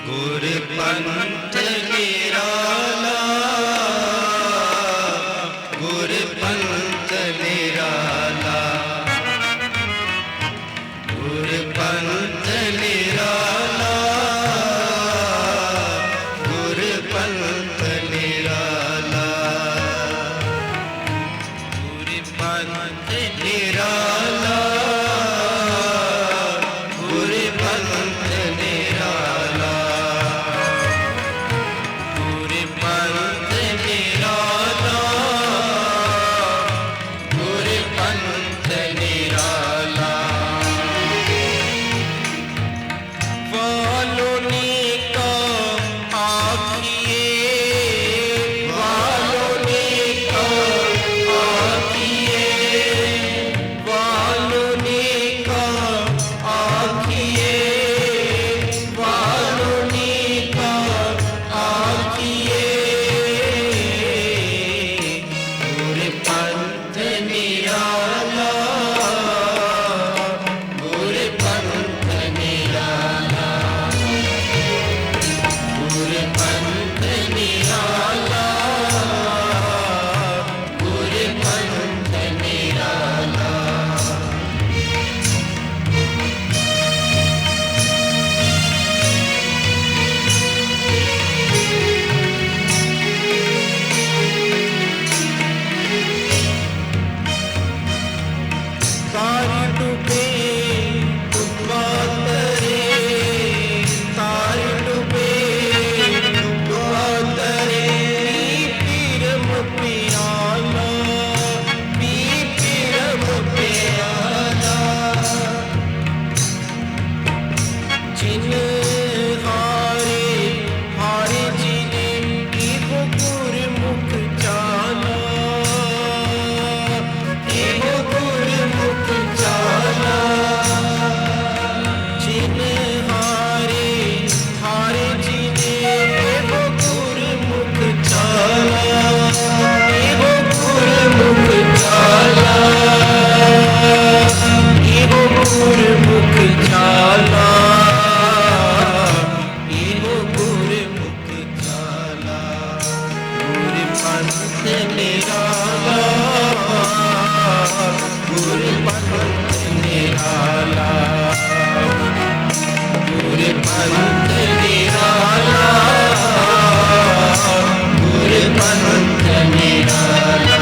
गुर पंथ निराला, गुर पंथ निराला, गुर पंथ निराला, गुर पंथ निराला, गुर पंथ निराला, गुर पंथ निराला, गुर पंथ निराला, गुर पंथ निराला। वालोनी का आखिए, वालोनी का आखिए, वालोनी का आखिए, वालोनी का आखिए, गुर पंथ निराला, गुर पंथ निराला, गुर पंथ निराला, गुर पंथ निराला। तारी डूबे डूबा तरे, तारी डूबे डूबा तरे, पीरम पियाला, पीरम पियाला, जिन हारे हारे जिने एहो गुरमुख चाला, एहो गुरमुख चाला, जिन हारे हारे जिने एहो गुरमुख चाला, एहो गुरमुख चाला, एहो गुरमुख चाला, एहो गुरमुख चाला, गुर पंथ निराला, गुर पंथ निराला, गुर पंथ निराला, गुर पंथ निराला।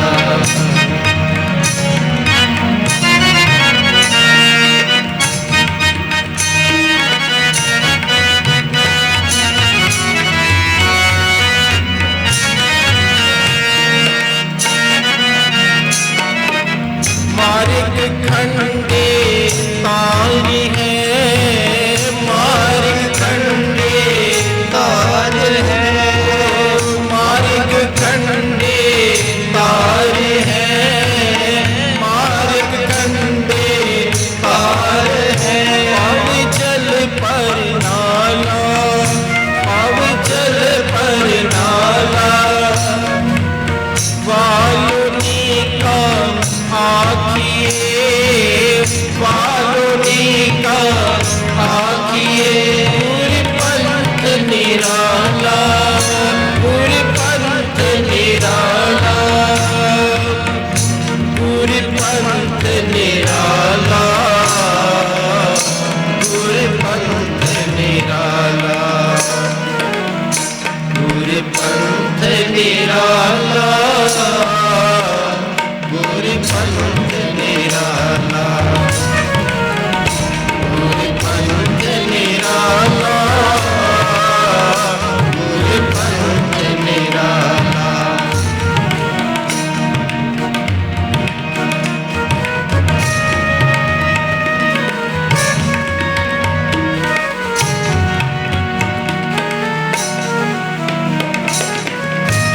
मार्ग खंडे तार है, मार्ग खंडे तार है, मार्ग खंडे तार है, मार्ग खंडे तार है, पाव जल पर नाला, पाव जल पर नाला, वालोनी का आखिए, वालोनी का आखिए, गुर पंथ निराला, गुर पंथ निराला, गुर पंथ निराला, गुर पंथ निराला, गुर पंथ निराला, गुर पंथ निराला, गुर पंथ निराला, गुर पंथ निराला।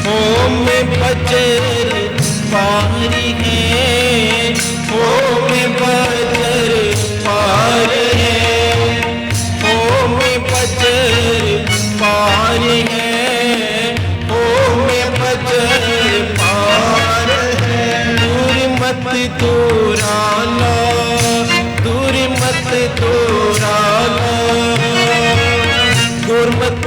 ओम बजर पारी है, ओम बजर पार है, ओम बजर पार है, ओम बजर पार है, दूर मत दूराला, दूर मत दूराला, दूर मत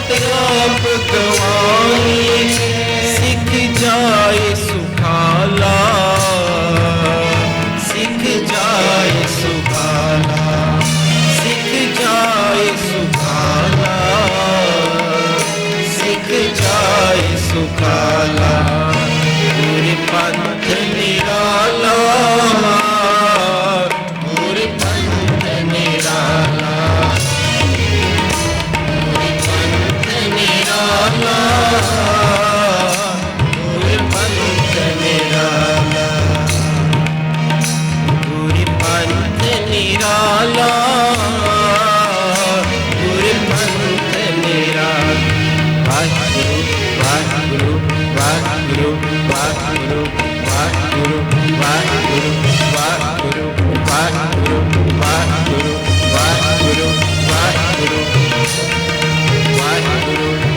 भक्त आप गवाए, सिख जाए सुखाला, सिख जाए सुखाला, सिख जाए सुखाला, सिख जाए सुखाला। गुर पंथ निराला, गुर पंथ निराला, गुर पंथ निराला, गुर पंथ निराला, गुर पंथ निराला, गुर पंथ निराला। वाहिगुरु वाहिगुरु वाहिगुरु वाहिगुरु वाहिगुरु वाहिगुरु वाहिगुरु वाहिगुरु वाहिगुरु वाहिगुरु वाहिगुरु वाहिगुरु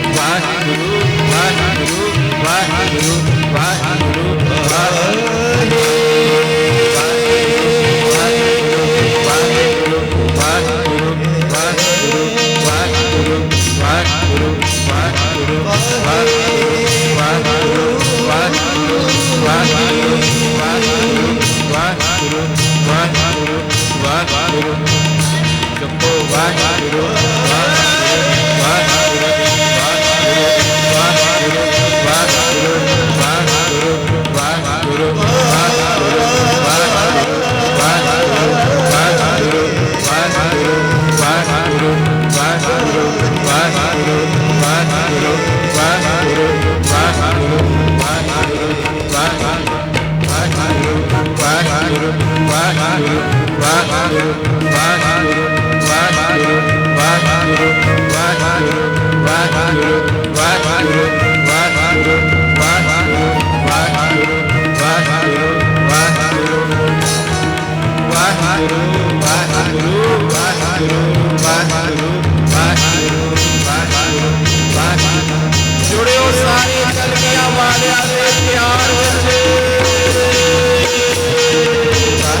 वाहिगुरु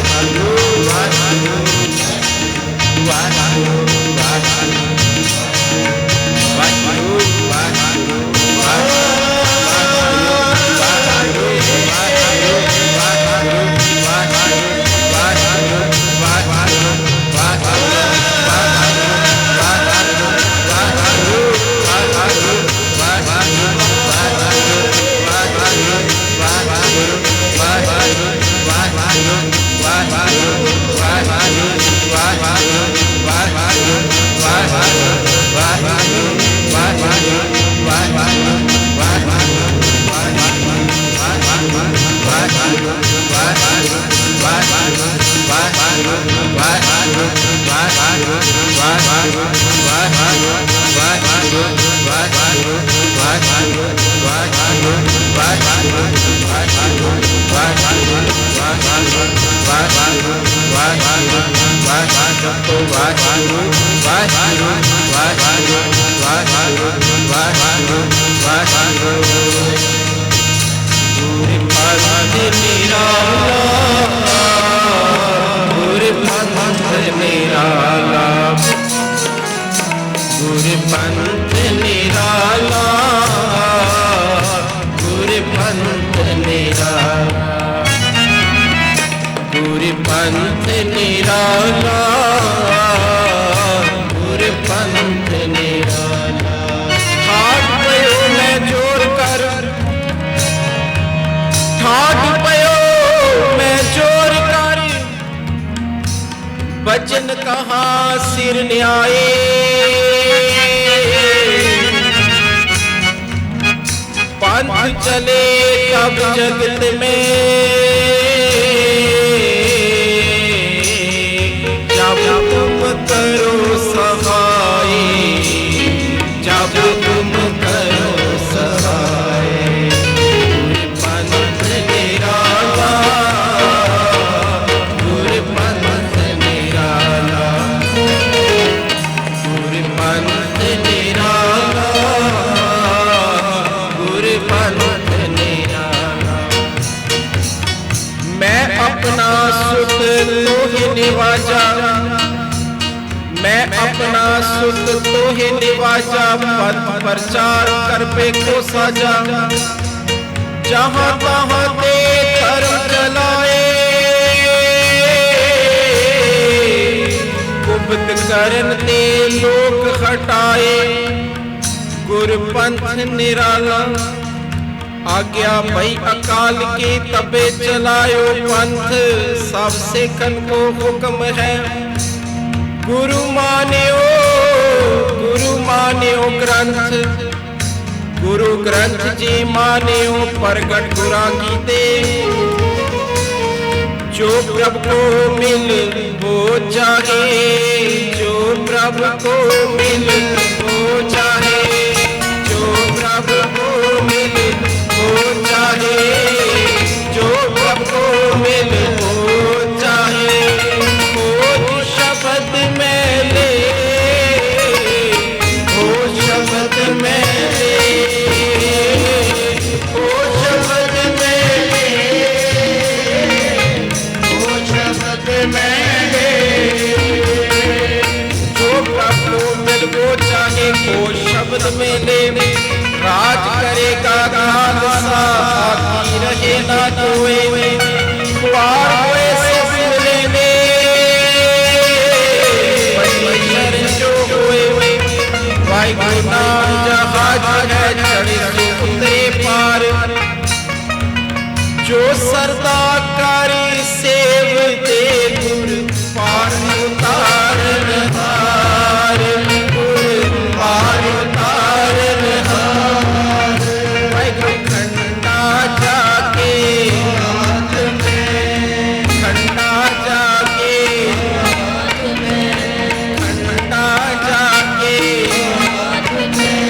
वाहिगुरु वाहिगुरु वाहिगुरु बचन कहा सिर न्याये, पंथ चले तब जगत में, जब तुम करो सहाय, जब तुम करो सहाय। पंथ निराला, गुर पंथ निराला, गुर पंथ निराला, गुर पंथ निराला। सुत तोहे निवाजा, पथ प्रचार कर पे को साजा। जहाँ तहाँ ते धर्म चलाए, कुबत करन ते लोक हटाए। गुर पंथ निराला, आज्ञा भई अकाल की तबे चलायो पंथ। सब सिखन को हुक्म है, गुरु मान्यो ग्रंथ। गुरु ग्रंथ जी मान्यो प्रगट गुरा की दे। जो प्रभु को मिल वो चाहे, जो प्रभु को मिल वो चाहे, जो प्रभु को मिल वो चाहे, जो प्रभु को मिल वो चाहे। वो शब्द में ले, वो शब्द में ले, वो शब्द में ले, वो शब्द में ले। जो प्रभु को मिल वो चाहे, वो शब्द में ले। राज करेगा खालसा, आखी रहे ना कोई। पार हुए सब मिलेंगे, शरण जो हुए। वाहिगुरु नाम जहाज है, चढ़े समुद्रे पार। जो सरदा कारी सेव दे गुर, पार उतार हार। गुर पार उतार हार। खंडा जाके हाथ में, खंडा जाके हाथ में, खंडा जाके हाथ में।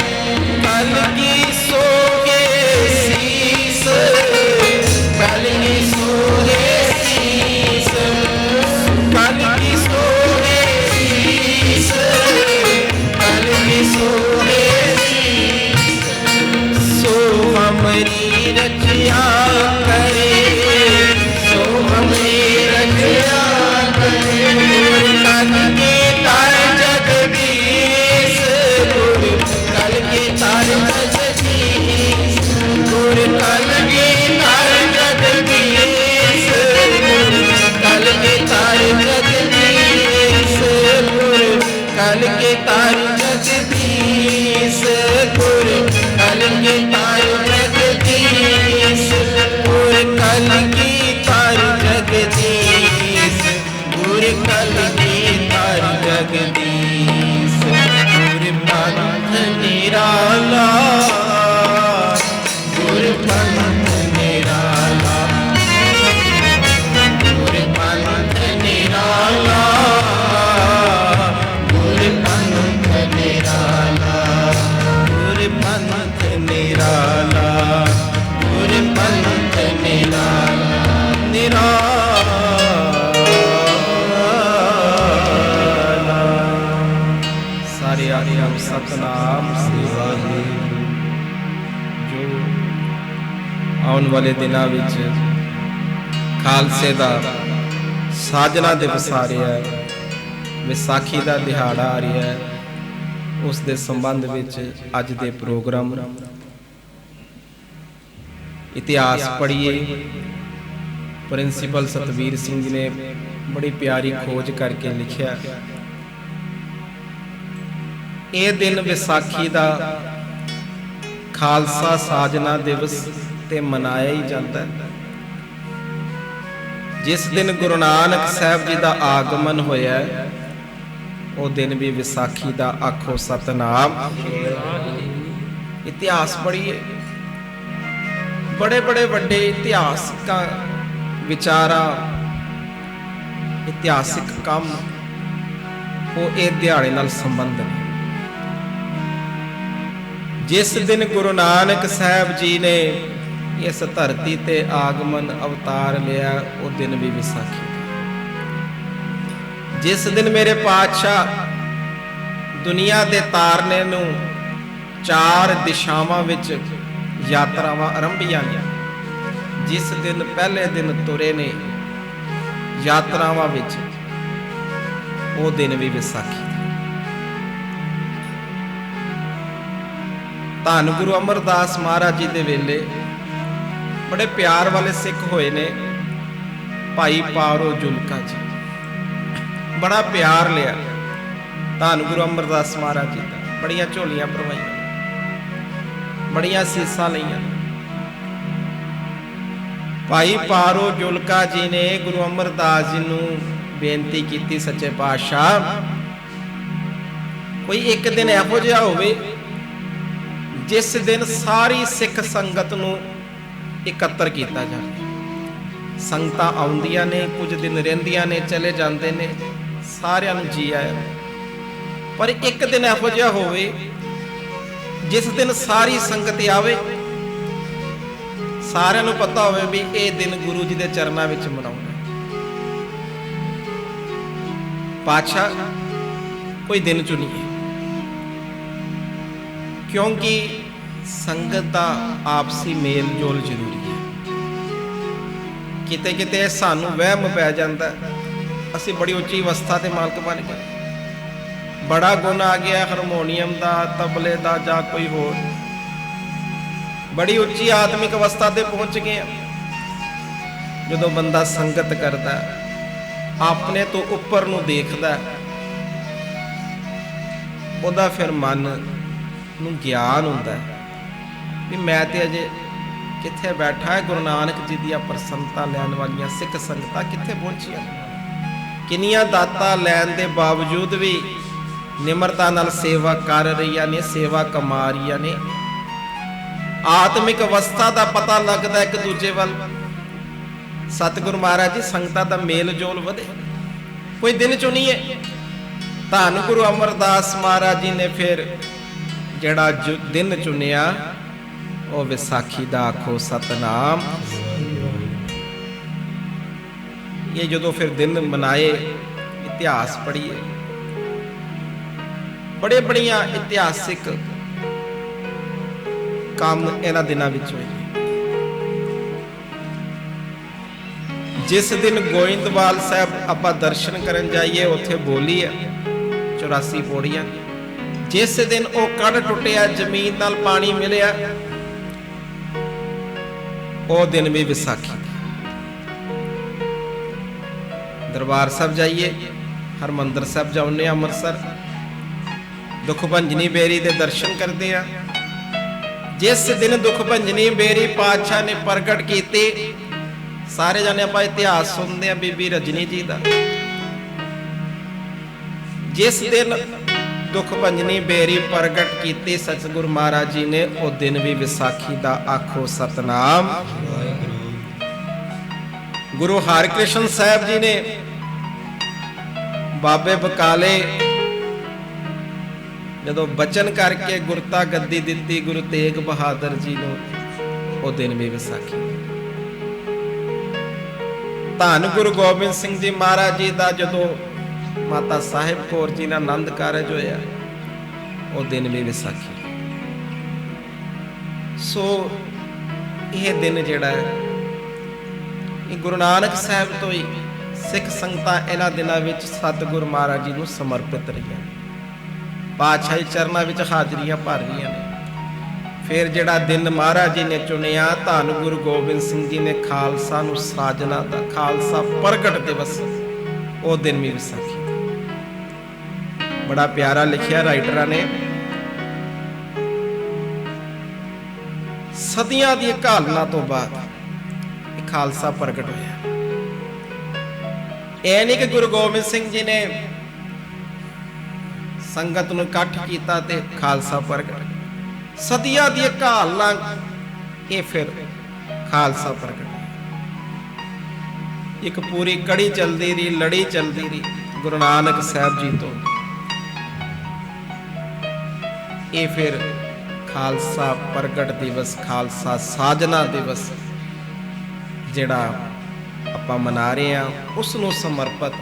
कल की सोगे शीस, कल की सोगे शीस, कल की सोगे शीस, कल की सोगे शीस। सो हमारी रखिया करे, सो हमारी रखिया करे। कल के तार जगदीश, गुर कल के तार जगदीश, गुर कल के तार जगदीश, गुर कल के तार जगदीश, गुर कल के तार जगदीश, गुर कल के तार जगदीश, गुर कल की तार जगदीश, गुर कल की तार जगदीश। गुर पंथ निराला, गुर पंथ निराला, गुर पंथ निराला, गुर पंथ निराला, गुर पंथ निराला, गुर पंथ निराला, निराला। सारे आदम सतनाम श्री वाहिगुरू। जो आउण वाले दिनां विच खालसे दा साजना दिवस आ रहा है, विसाखी का दिहाड़ा आ रहा है, उस दे संबंध विच अज दे प्रोग्राम इतिहास पढ़िए। प्रिंसीपल सतवीर सिंह जी ने बड़ी प्यारी खोज करके लिखिया। ये दिन विसाखी का खालसा साजना दिवस ते मनाया ही जाता है। जिस दिन गुरु नानक साहब जी का आगमन होया वो दिन भी विसाखी का आखो सतनाम। इतिहास पढ़िए, बड़े बड़े वड्डे इतिहासक विचारा इतिहासिक काम वो इस दिहाड़े नाल संबंध है। जिस दिन गुरु नानक साहब जी ने इस धरती ते आगमन अवतार लिया वो दिन भी विसाखी। जिस दिन मेरे पातशाह दुनिया दे तारने नूं चार दिशावां विच यात्रावां आरंभियां, जिस दिन पहले दिन तुरे ने यात्रावां विच वो दिन भी विसाखी। ਧੰਨ ਗੁਰੂ ਅਮਰਦਾਸ ਮਹਾਰਾਜ ਜੀ ਦੇ ਵੇਲੇ बड़े प्यार वाले सिख होए ने भाई पारो जुलका जी, बड़ा प्यार लिया धन गुरु अमरदास महाराज जी का, बड़िया झोलियां भरवाइयां, बड़िया सीसा लईयां। भाई पारो जुलका जी ने गुरु अमरदास जी नूं बेनती की, सच्चे पातशाह कोई एक दिन इहो जिहा होवे जिस दिन सारी सिख संगत नूं इकत्र किया जाए। संगतां आउंदियां ने, कुछ दिन रहिंदियां ने, चले जाते ने, सारियां नूं जी आया। पर एक दिन इहो जिहा होवे जिस दिन सारी संगत आवे, सारियां नूं पता होवे भी ये दिन गुरु जी के चरनां विच मनाउणा। पातशाह कोई दिन चुनिए, क्योंकि संगत का आपसी मेल जोल जरूरी है। किते किते सानू वहम पै जाता, असी बड़ी उच्ची अवस्था के मालक बन गए, बड़ा गुण आ गया हारमोनीयम का, तबले का, जा कोई होर बड़ी उच्ची आत्मिक अवस्था ते पहुँच गए। जो बंदा संगत करता, अपने तो उपर नूं देखदा, उहदा फिर मन नूं ज्ञान हुंदा भी मैं तो अजे कित्थे बैठा है। गुरु नानक जी दी प्रसन्नता लैन वाली सिख संगतां कित्थे पहुंचियां, किन्नियां दातां लैन दे बावजूद भी निमरता नाल सेवा कर रही ने, सेवा कमा रही ने। आत्मिक अवस्था का पता लगता एक दूजे वाल। सतगुरु महाराज जी संगतां दा मेल जोल वधे, कोई दिन चुनिए। धन गुरु अमरदास महाराज जी ने फिर जिहड़ा दिन चुनिया ਉਹ विसाखी ਦਾ आखो सतनाम। ये जो फिर दिन मनाए, इतिहास पढ़िए, बड़े बड़िया इतिहासिक काम इन्हां दिनां विच होए। जिस दिन गोइंदवाल साहब आपां दर्शन करन जाइए, उत्थे बोली है 84 पौड़ियां। जिस दिन वो कड़ टुटिया, जमीन नाल पानी मिलिया, वो दिन भी विसाखी। दरबार साहब जाइए, हरमंदर साहब जाने अमृतसर, दुख भंजनी बेरी के दर्शन करते हैं। जिस दिन दुख भंजनी बेरी पातशाह ने प्रगट की, सारे जाने आप इतिहास सुनते हैं बीबी रजनी जी का। जिस दिन दुख भंजनी बेरी प्रगट की सतगुरु महाराज जी ने, वो दिन भी विसाखी का आखो सतनाम। गुरु हरकृष्ण साहब जी ने बाबे बकाले जो बचन करके गुरता गद्दी दी गुरु तेग बहादुर जी को, वो दिन भी विसाखी। धन गुरु गोबिंद सिंह जी महाराज जी का जो माता साहिब कौर जी का आनंद कारज होया, वो दिन भी विसाखी। सो यह दिन जिहड़ा है, गुरु नानक साहब तो ही सिख संगतां इन्हां दिनां विच सतगुरु महाराज जी नूं समर्पित रहियां, पातशाही चरनां विच हाजरियां भर रहियां ने। फिर जिहड़ा दिन महाराज जी ने चुनिया, धन गुरु गोबिंद सिंह जी ने खालसा नूं साजना दा, खालसा प्रगट दिवस, वो दिन भी विसाखी। बड़ा प्यारा लिखिया राइटरां ने, सदियां दी घालना तो बाद खालसा प्रगट होया। यह नहीं कि गुरु गोबिंद सिंह जी ने संगत नूं इकट्ठ कीता ते खालसा प्रगट, सदियां दी घालना ये फिर खालसा प्रगट। एक पूरी कड़ी चलती रही, लड़ी चलती रही गुरु नानक साहब जी तो, ये फिर खालसा प्रगट दिवस, खालसा साजना दिवस जिहड़ा आपां मना रहे हैं, उसनूं समर्पित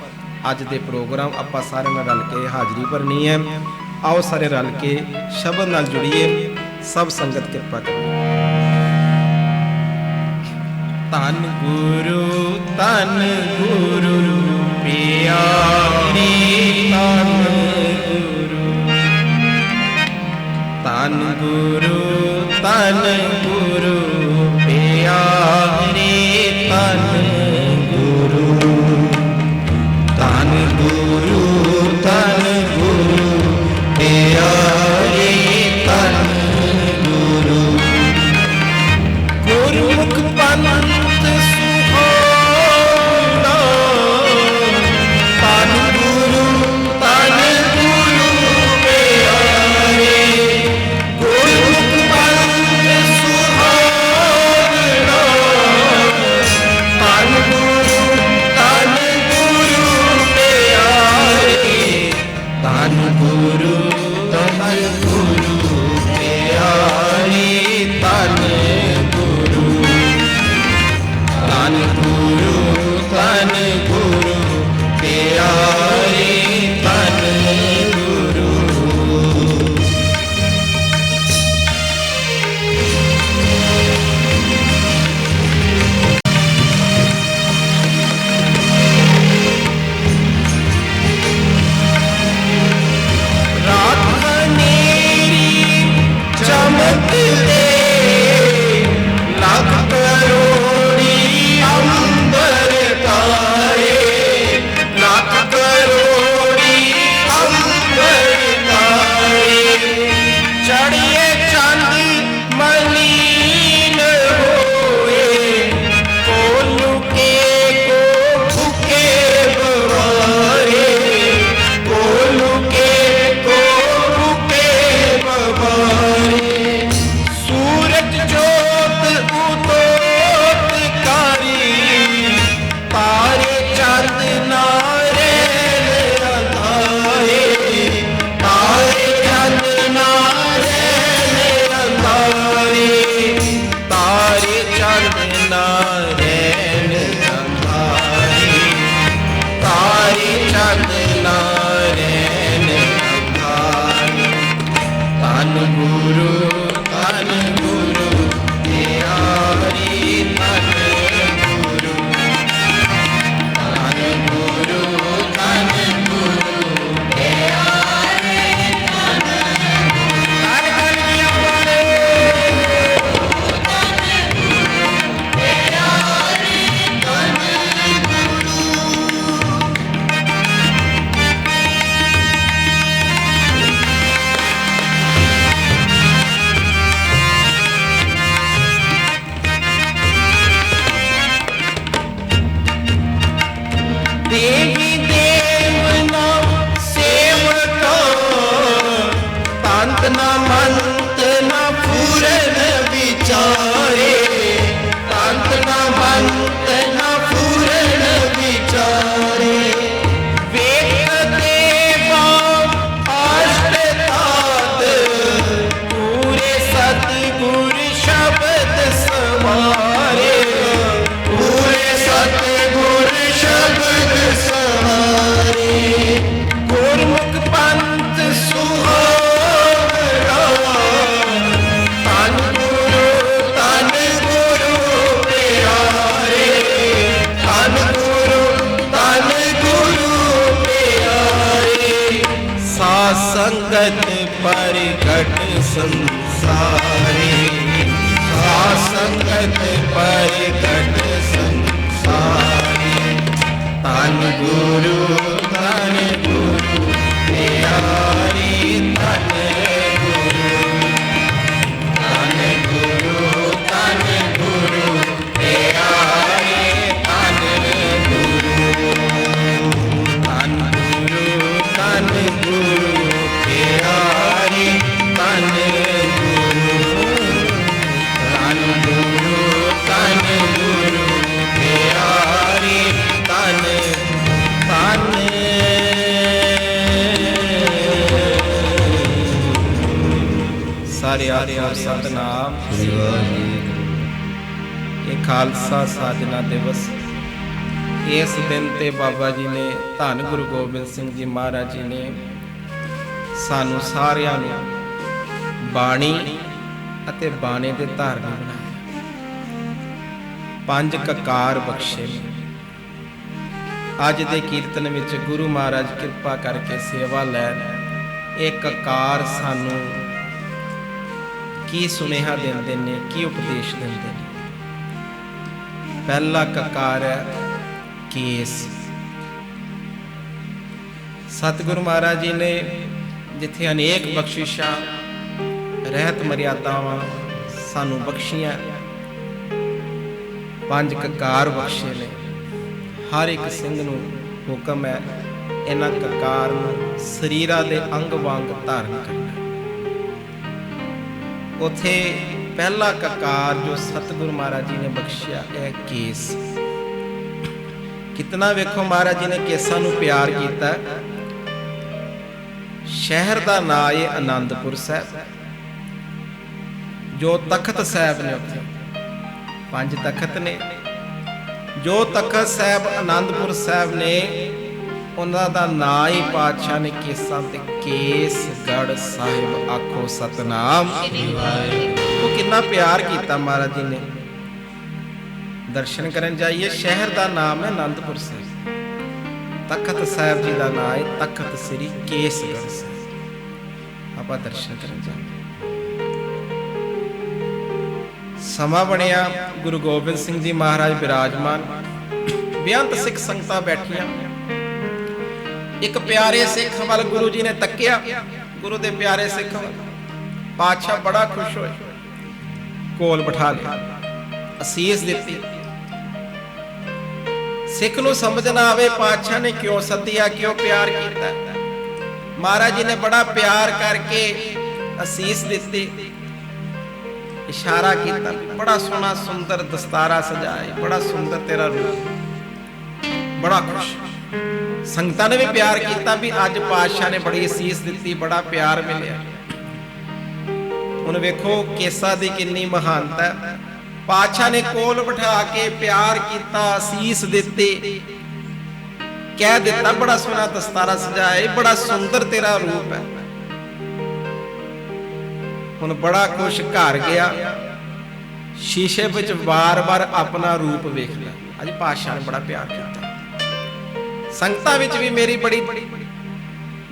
अज दे प्रोग्राम आपां सारे नाल रल के हाज़री भरनी है। आओ सारे रल के शब्द नाल जुड़िए, सब संगत किरपा करो। धन गुरु प्यारे धन गुरु, धन ਧੰਨ ਗੁਰੂ ਪਿਆਰੇ, ਧੰਨ ਗੁਰੂ, ਧੰਨ ਗੁਰੂ ਪਿਆਰੇ, ਧੰਨ ਗੁਰੂ। ਗੁਰਮੁਖ ਪੰਥ ਸੁਹਾਵਣਾ, ਧੰਨ ਗੁਰੂ ਪਿਆਰੇ। ਗੁਰਮੁਖ ਪੰਥ ਸੁਹਾਵਣਾ, ਧੰਨ ਗੁਰੂ ਪਿਆਰੇ, ਧੰਨ ਗੁਰੂ ਪਿਆਰੇ, ਧੰਨ ਗੁਰੂ, ਧੰਨ ਗੁਰੂ ਪਿਆਰੇ, ਧੰਨ ਗੁਰੂ। ਰਾਤ ਹਨੇਰੀ ਚਮਕਦੇ, ਲੱਖ ਕਰੋੜੀ ਅੰਬਰ ਤਾਰੇ, ਲੱਖ ਕਰੋੜੀ ਅੰਬਰ ਤਾਰੇ। ਚੜ੍ਹੀਏ ਚੰਦ ਮਲੀਨ ਹੋਏ, ਕੋ ਲੁਕੇ ਕੋ ਭੁਕੇ ਬਵਾਰੇ, ਕੋ ਲੁਕੇ ਕੋ ਭੁਕੇ ਬਵਾਰੇ। ਸੂਰਜ ਜੋਤ ਉਦੋਤ ਕਾਰੀ, ਤਾਰੇ ਚੰਦ ਨਾਰੇਨ ਅੰਧਾਰੇ, ਤਾਰੇ ਚੰਦ ਨਾਰੇਨ ਅੰਧਾਰੇ, ਤਾਰੇ ਚੰਦ ਨਾਰੇਨ ਅੰਧਾਰੇ, ਤਾਰੇ ਚੰਦ ਨਾਰੇਨ ਅੰਧਾਰੇ। ਧੰਨ ਗੁਰੂ ਪਿਆਰੀ, ਧੰਨ ਗੁਰੂ, ਧੰਨ ਗੁਰੂ ਪਿਆਰੇ, ਧੰਨ ਦੇਵੀ ਦੇਵਨਾ ਸੇਵਕਾ, ਤੰਤ ਨਾ ਮੰਤ ਨਾ ਪੂਰਨ ਵਿਚਾਰੇ, ਤੰਤ ਨਾ ਮੰਤ ਨਾ ਪੂਰਨ ਵਿਚਾਰੇ। ਵੇਖ ਦੇਵਾ ਅਸ਼ਟ ਤਾਤ, ਪੂਰੇ ਸਤਿਗੁਰ ਸ਼ਬਦ ਸਵਾਰੇ, ਪੂਰੇ ਸਤਿਗੁਰ ਸ਼ਬਦ ਸਵਾਰੇ। ਗੁਰਮੁਖ ਪੰਥ ਸੁਹਾਵਣਾ, ਧੰਨ ਗੁਰੂ ਪਿਆਰੇ, ਧੰਨ ਗੁਰੂ ਪਿਆਰੇ। ਸਾਧ ਸੰਗਤ ਪਰਗਟ ਸੰਸਾਰੇ, ਸਾਧ ਸੰਗਤ ਪਰਗਟ ਸੰਸਾਰੇ। ਧੰਨ ਗੁਰੂ ਪਿਆਰੀ, ਧੰਨ ਗੁਰੂ, ਧੰਨ ਗੁਰੂ ਪਿਆਰੀ, ਧੰਨ ਗੁਰੂ, ਧੰਨ ਗੁਰੂ ਪਿਆਰੀ, ਧੰਨ ਗੁਰੂ, ਧੰਨ ਗੁਰੂ ਪਿਆਰੀ, ਧੰਨ ਸਾਰੇ ਆਖੋ ਸਤਿਨਾਮ ਸ੍ਰੀ ਵਾਹਿਗੁਰੂ। ਇਹ ਖਾਲਸਾ ਸਾਜਨਾ ਦਿਵਸ, ਇਸ ਦਿਨ ਤੇ ਬਾਬਾ ਜੀ ਨੇ, ਧੰਨ ਗੁਰੂ ਗੋਬਿੰਦ ਸਿੰਘ ਜੀ ਮਹਾਰਾਜ ਜੀ ਨੇ ਸਾਨੂੰ ਸਾਰਿਆਂ ਨੂੰ ਬਾਣੀ ਅਤੇ ਬਾਣੇ ਦੇ ਧਾਰਨੀ ਬਣਾਇਆ। 5 ਕਕਾਰ ਬਖਸ਼ੇ। ਅੱਜ ਦੇ ਕੀਰਤਨ ਵਿੱਚ ਗੁਰੂ ਮਹਾਰਾਜ ਕਿਰਪਾ ਕਰਕੇ ਸੇਵਾ ਲੈਣ। ਇਹ ਕਕਾਰ ਸਾਨੂੰ ਕੀ ਸੁਨੇਹਾ ਦਿੰਦੇ ਨੇ, ਕੀ ਉਪਦੇਸ਼ ਦਿੰਦੇ ਨੇ। ਪਹਿਲਾ ਕਕਾਰ ਹੈ ਕੇਸ। ਸਤਿਗੁਰੂ ਮਹਾਰਾਜ ਜੀ ਨੇ ਜਿੱਥੇ ਅਨੇਕ ਬਖਸ਼ਿਸ਼ਾਂ ਰਹਿਤ ਮਰਿਆਦਾਵਾਂ ਸਾਨੂੰ ਬਖਸ਼ੀਆਂ, 5 ਕਕਾਰ ਬਖਸ਼ੇ ਨੇ। ਹਰ ਇੱਕ ਸਿੰਘ ਨੂੰ ਹੁਕਮ ਹੈ ਇਹਨਾਂ ਕਕਾਰ ਨੂੰ ਸਰੀਰਾਂ ਦੇ ਅੰਗ ਵਾਂਗ ਧਾਰਨ ਕਰਨਾ। ਉੱਥੇ ਪਹਿਲਾ ਕਕਾਰ ਜੋ ਸਤਿਗੁਰੂ ਮਹਾਰਾਜ ਜੀ ਨੇ ਬਖਸ਼ਿਆ ਹੈ ਕੇਸ। ਕਿਤਨਾ ਵੇਖੋ ਮਹਾਰਾਜ ਜੀ ਨੇ ਕੇਸਾਂ ਨੂੰ ਪਿਆਰ ਕੀਤਾ। ਸ਼ਹਿਰ ਦਾ ਨਾਂ ਹੈ ਆਨੰਦਪੁਰ ਸਾਹਿਬ। ਜੋ ਤਖਤ ਸਾਹਿਬ ਨੇ ਉੱਥੇ 5 ਤਖਤ ਨੇ। ਜੋ ਤਖਤ ਸਾਹਿਬ ਆਨੰਦਪੁਰ ਸਾਹਿਬ ਨੇ ਉਹਨਾਂ ਦਾ ਨਾਂ ਹੀ ਪਾਤਸ਼ਾਹ ਨੇ ਕੇਸਾਂ ਤੇ ਕੇਸਗੜ੍ਹ ਸਾਹਿਬ ਆਖੋ ਸਤਨਾਮ। ਉਹ ਕਿੰਨਾ ਪਿਆਰ ਕੀਤਾ ਮਹਾਰਾਜ ਜੀ ਨੇ। ਦਰਸ਼ਨ ਕਰਨ ਜਾਈਏ। ਸ਼ਹਿਰ ਦਾ ਨਾਮ ਹੈ ਆਨੰਦਪੁਰ ਸਾਹਿਬ। ਤਖਤ ਸਾਹਿਬ ਜੀ ਦਾ ਨਾਮ ਹੈ ਤਖਤ ਸ੍ਰੀ ਕੇਸਗੜ੍ਹ ਸਾਹਿਬ। ਆਪਾਂ ਦਰਸ਼ਨ ਕਰਨ ਜਾਈਏ। ਸਮਾਂ ਬਣਿਆ ਗੁਰੂ ਗੋਬਿੰਦ ਸਿੰਘ ਜੀ ਮਹਾਰਾਜ ਬਿਰਾਜਮਾਨ, ਬੇਅੰਤ ਸਿੱਖ ਸੰਗਤਾਂ ਬੈਠੀਆਂ। ਇੱਕ ਪਿਆਰੇ ਸਿੱਖ ਵੱਲ ਗੁਰੂ ਜੀ ਨੇ ਤੱਕਿਆ। ਗੁਰੂ ਦੇ ਪਿਆਰੇ ਸਿੱਖ ਵੱਲ ਪਾਤਸ਼ਾਹ ਬੜਾ ਖੁਸ਼ ਹੋਏ, ਕੋਲ ਬਿਠਾ ਲਿਆ, ਅਸੀਸ ਦਿੱਤੀ। ਸਿੱਖ ਨੂੰ ਸਮਝ ਨਾ ਆਵੇ ਪਾਤਸ਼ਾਹ ਨੇ ਕਿਉਂ ਸੱਦਿਆ, ਕਿਉਂ ਪਿਆਰ ਕੀਤਾ। ਮਹਾਰਾਜ ਜੀ ਨੇ ਬੜਾ ਪਿਆਰ ਕਰਕੇ ਅਸੀਸ ਦਿੱਤੀ, ਇਸ਼ਾਰਾ ਕੀਤਾ। ਬੜਾ ਸੋਹਣਾ ਸੁੰਦਰ ਦਸਤਾਰਾ ਸਜਾਏ, ਬੜਾ ਸੁੰਦਰ ਤੇਰਾ ਰੂਪ। ਬੜਾ ਖੁਸ਼। ਸੰਗਤਾਂ ਨੇ ਵੀ ਪਿਆਰ ਕੀਤਾ ਵੀ ਅੱਜ ਪਾਤਸ਼ਾਹ ਨੇ ਬੜੀ ਅਸੀਸ ਦਿੱਤੀ, ਬੜਾ ਪਿਆਰ ਮਿਲਿਆ। ਹੁਣ ਵੇਖੋ ਕੇਸਾਂ ਦੀ ਕਿੰਨੀ ਮਹਾਨਤਾ ਹੈ। ਪਾਤਸ਼ਾਹ ਨੇ ਕੋਲ ਬਿਠਾ ਕੇ ਪਿਆਰ ਕੀਤਾ, ਅਸੀਸ ਦਿੱਤੀ, ਕਹਿ ਦਿੱਤਾ ਬੜਾ ਸੋਹਣਾ ਦਸਤਾਰਾ ਸਜਾਏ, ਬੜਾ ਸੁੰਦਰ ਤੇਰਾ ਰੂਪ ਹੈ। ਹੁਣ ਬੜਾ ਖੁਸ਼ ਘਰ ਗਿਆ। ਸ਼ੀਸ਼ੇ ਵਿੱਚ ਵਾਰ-ਵਾਰ ਆਪਣਾ ਰੂਪ ਵੇਖਦਾ। ਅੱਜ ਪਾਤਸ਼ਾਹ ਨੇ ਬੜਾ ਪਿਆਰ ਕੀਤਾ। ਸੰਗਤਾਂ ਵਿੱਚ ਵੀ ਮੇਰੀ ਬੜੀ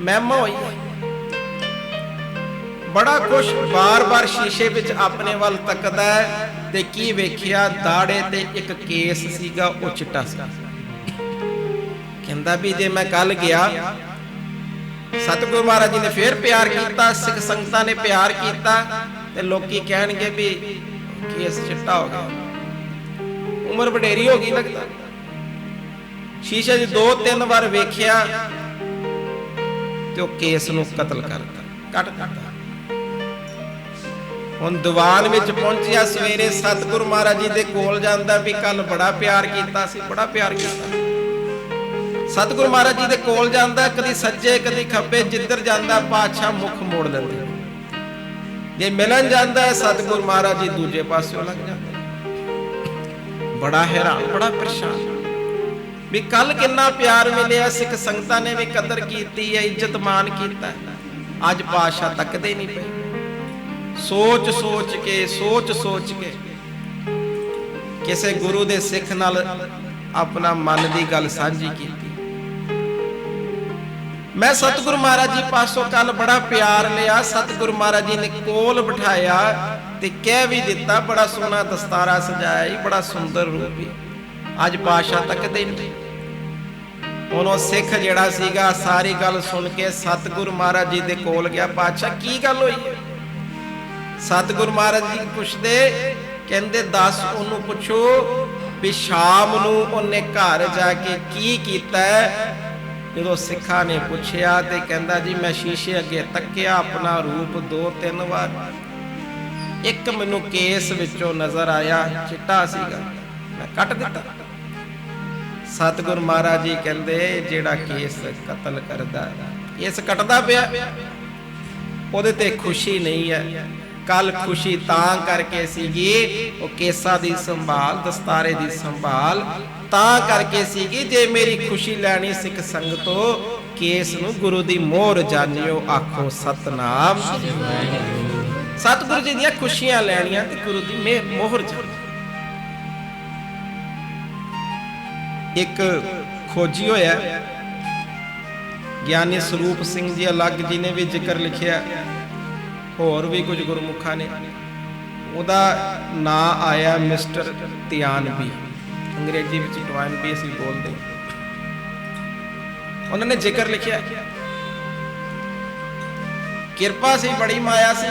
ਮਹਿਮਾ ਹੋਈ। ਬੜਾ ਖੁਸ਼ ਵਾਰ-ਵਾਰ ਸ਼ੀਸ਼ੇ ਵਿੱਚ ਆਪਣੇ ਵੱਲ ਤੱਕਦਾ ਤੇ ਕੀ ਵੇਖਿਆ, ਦਾੜੇ ਤੇ ਇੱਕ ਕੇਸ ਸੀਗਾ, ਉਹ ਚਿੱਟਾ ਸੀ। ਕਹਿੰਦਾ ਵੀ ਜੇ ਮੈਂ ਕੱਲ ਗਿਆ, ਸਤਿਗੁਰੂ ਮਹਾਰਾਜ ਜੀ ਨੇ ਫੇਰ ਪਿਆਰ ਕੀਤਾ, ਸਿੱਖ ਸੰਗਤਾਂ ਨੇ ਪਿਆਰ ਕੀਤਾ ਤੇ ਲੋਕੀ ਕਹਿਣਗੇ ਵੀ ਕੇਸ ਚਿੱਟਾ ਹੋ ਗਿਆ, ਉਮਰ ਵਡੇਰੀ ਹੋ ਗਈ ਲੱਗਦਾ। ਸ਼ੀਸ਼ੇ 'ਚ 2-3 ਵਾਰ ਵੇਖਿਆ ਤੇ ਉਹ ਕੇਸ ਨੂੰ ਕਤਲ ਕਰਤਾ, ਕੱਟ ਦਿੱਤਾ। ਹੁਣ ਦੀਵਾਨ ਵਿੱਚ ਪਹੁੰਚਿਆ। ਸਵੇਰੇ ਸਤਿਗੁਰੂ ਮਹਾਰਾਜ ਜੀ ਦੇ ਕੋਲ ਜਾਂਦਾ ਵੀ ਕੱਲ ਬੜਾ ਪਿਆਰ ਕੀਤਾ ਸੀ, ਬੜਾ ਪਿਆਰ ਕੀਤਾ। ਸਤਿਗੁਰੂ ਮਹਾਰਾਜ ਜੀ ਦੇ ਕੋਲ ਜਾਂਦਾ, ਕਦੀ ਸੱਜੇ ਕਦੀ ਖੱਬੇ, ਜਿੱਧਰ ਜਾਂਦਾ ਪਾਤਸ਼ਾਹ ਮੁਖ ਮੋੜ ਲੈਂਦੇ। ਜੇ ਮਿਲਣ ਜਾਂਦਾ ਸਤਿਗੁਰੂ ਮਹਾਰਾਜ ਜੀ ਦੂਜੇ ਪਾਸਿਓਂ ਲੱਗ ਜਾਂਦੇ। ਬੜਾ ਹੈਰਾਨ, ਬੜਾ ਪਰੇਸ਼ਾਨ ਵੀ ਕੱਲ ਕਿੰਨਾ ਪਿਆਰ ਮਿਲਿਆ, ਸਿੱਖ ਸੰਗਤਾਂ ਨੇ ਵੀ ਕਦਰ ਕੀਤੀ ਹੈ, ਇੱਜ਼ਤ ਮਾਨ ਕੀਤਾ। ਅੱਜ ਪਾਤਸ਼ਾਹ ਤੱਕਦੇ ਨਹੀਂ ਪਏ। ਸੋਚ ਸੋਚ ਕੇ ਕਿਸੇ ਗੁਰੂ ਦੇ ਸਿੱਖ ਨਾਲ ਆਪਣਾ ਮਨ ਦੀ ਗੱਲ ਸਾਂਝੀ ਕੀਤੀ। ਮੈਂ ਸਤਿਗੁਰੂ ਮਹਾਰਾਜ ਜੀ ਪਾਸੋਂ ਕੱਲ ਬੜਾ ਪਿਆਰ ਲਿਆ। ਸਤਿਗੁਰੂ ਮਹਾਰਾਜ ਜੀ ਨੇ ਕੋਲ ਬਿਠਾਇਆ ਤੇ ਕਹਿ ਵੀ ਦਿੱਤਾ ਬੜਾ ਸੋਹਣਾ ਦਸਤਾਰਾ ਸਜਾਇਆ, ਬੜਾ ਸੁੰਦਰ ਰੂਪ ਹੀ। ਅੱਜ ਪਾਤਸ਼ਾਹ ਤੱਕਦੇ ਨਹੀਂ। ਹੁਣ ਉਹ ਸਿੱਖ ਜਿਹੜਾ ਸੀਗਾ ਸਾਰੀ ਗੱਲ ਸੁਣ ਕੇ ਸਤਿਗੁਰੂ ਮਹਾਰਾਜ ਜੀ ਦੇ ਕੋਲ ਗਿਆ। ਪਾਤਸ਼ਾਹ ਕੀ ਗੱਲ ਹੋਈ? ਸਤਿਗੁਰੂ ਮਹਾਰਾਜ ਜੀ ਪੁੱਛਦੇ, ਕਹਿੰਦੇ ਦੱਸ ਉਹਨੂੰ ਪੁੱਛੋ ਵੀ ਸ਼ਾਮ ਨੂੰ ਉਹਨੇ ਘਰ ਜਾ ਕੇ ਕੀ ਕੀਤਾ। ਜਦੋਂ ਸਿੱਖਾਂ ਨੇ ਪੁੱਛਿਆ ਤੇ ਕਹਿੰਦਾ ਜੀ ਮੈਂ ਸ਼ੀਸ਼ੇ ਅੱਗੇ ਤੱਕਿਆ, ਆਪਣਾ ਰੂਪ 2-3 ਵਾਰ, ਇੱਕ ਮੈਨੂੰ ਕੇਸ ਵਿੱਚੋਂ ਨਜ਼ਰ ਆਇਆ, ਚਿੱਟਾ ਸੀਗਾ, ਮੈਂ ਕੱਟ ਦਿੱਤਾ। ਸਤਿਗੁਰੂ ਮਹਾਰਾਜ ਜੀ ਕਹਿੰਦੇ ਜਿਹੜਾ ਕੇਸ ਕਤਲ ਕਰਦਾ, ਕੇਸ ਕੱਟਦਾ ਪਿਆ, ਉਹਦੇ ਤੇ ਖੁਸ਼ੀ ਨਹੀਂ ਹੈ। ਕੱਲ ਖੁਸ਼ੀ ਤਾਂ ਕਰਕੇ ਸੀਗੀ, ਉਹ ਕੇਸਾਂ ਦੀ ਸੰਭਾਲ, ਦਸਤਾਰੇ ਦੀ ਸੰਭਾਲ ਤਾਂ ਕਰਕੇ ਸੀਗੀ। ਜੇ ਮੇਰੀ ਖੁਸ਼ੀ ਲੈਣੀ ਸਿੱਖ ਸੰਗਤੋ, ਕੇਸ ਨੂੰ ਗੁਰੂ ਦੀ ਮੋਹਰ ਜਾਣਿਓ, ਆਖੋ ਸਤਨਾਮ। ਸਤਿਗੁਰੂ ਜੀ ਦੀਆਂ ਖੁਸ਼ੀਆਂ ਲੈਣੀਆਂ ਤੇ ਗੁਰੂ ਦੀ ਮੋਹਰ ਜਾਣੀ। ਇੱਕ ਖੋਜੀ ਹੋਇਆ ਗਿਆਨੀ ਸਰੂਪ ਸਿੰਘ ਜੀ ਅਲੱਗ ਜੀ ਨੇ ਵੀ ਜ਼ਿਕਰ ਲਿਖਿਆ, ਹੋਰ ਵੀ ਕੁਝ ਗੁਰਮੁਖਾਂ ਨੇ। ਉਹਦਾ ਨਾਂ ਆਇਆ ਮਿਸਟਰ ਧਿਆਨਵੀ, ਅੰਗਰੇਜ਼ੀ ਵਿੱਚ ਟਵਾਇਨਵੀ ਅਸੀਂ ਬੋਲਦੇ। ਉਹਨਾਂ ਨੇ ਜ਼ਿਕਰ ਲਿਖਿਆ, ਕਿਰਪਾ ਸੀ, ਬੜੀ ਮਾਇਆ ਸੀ।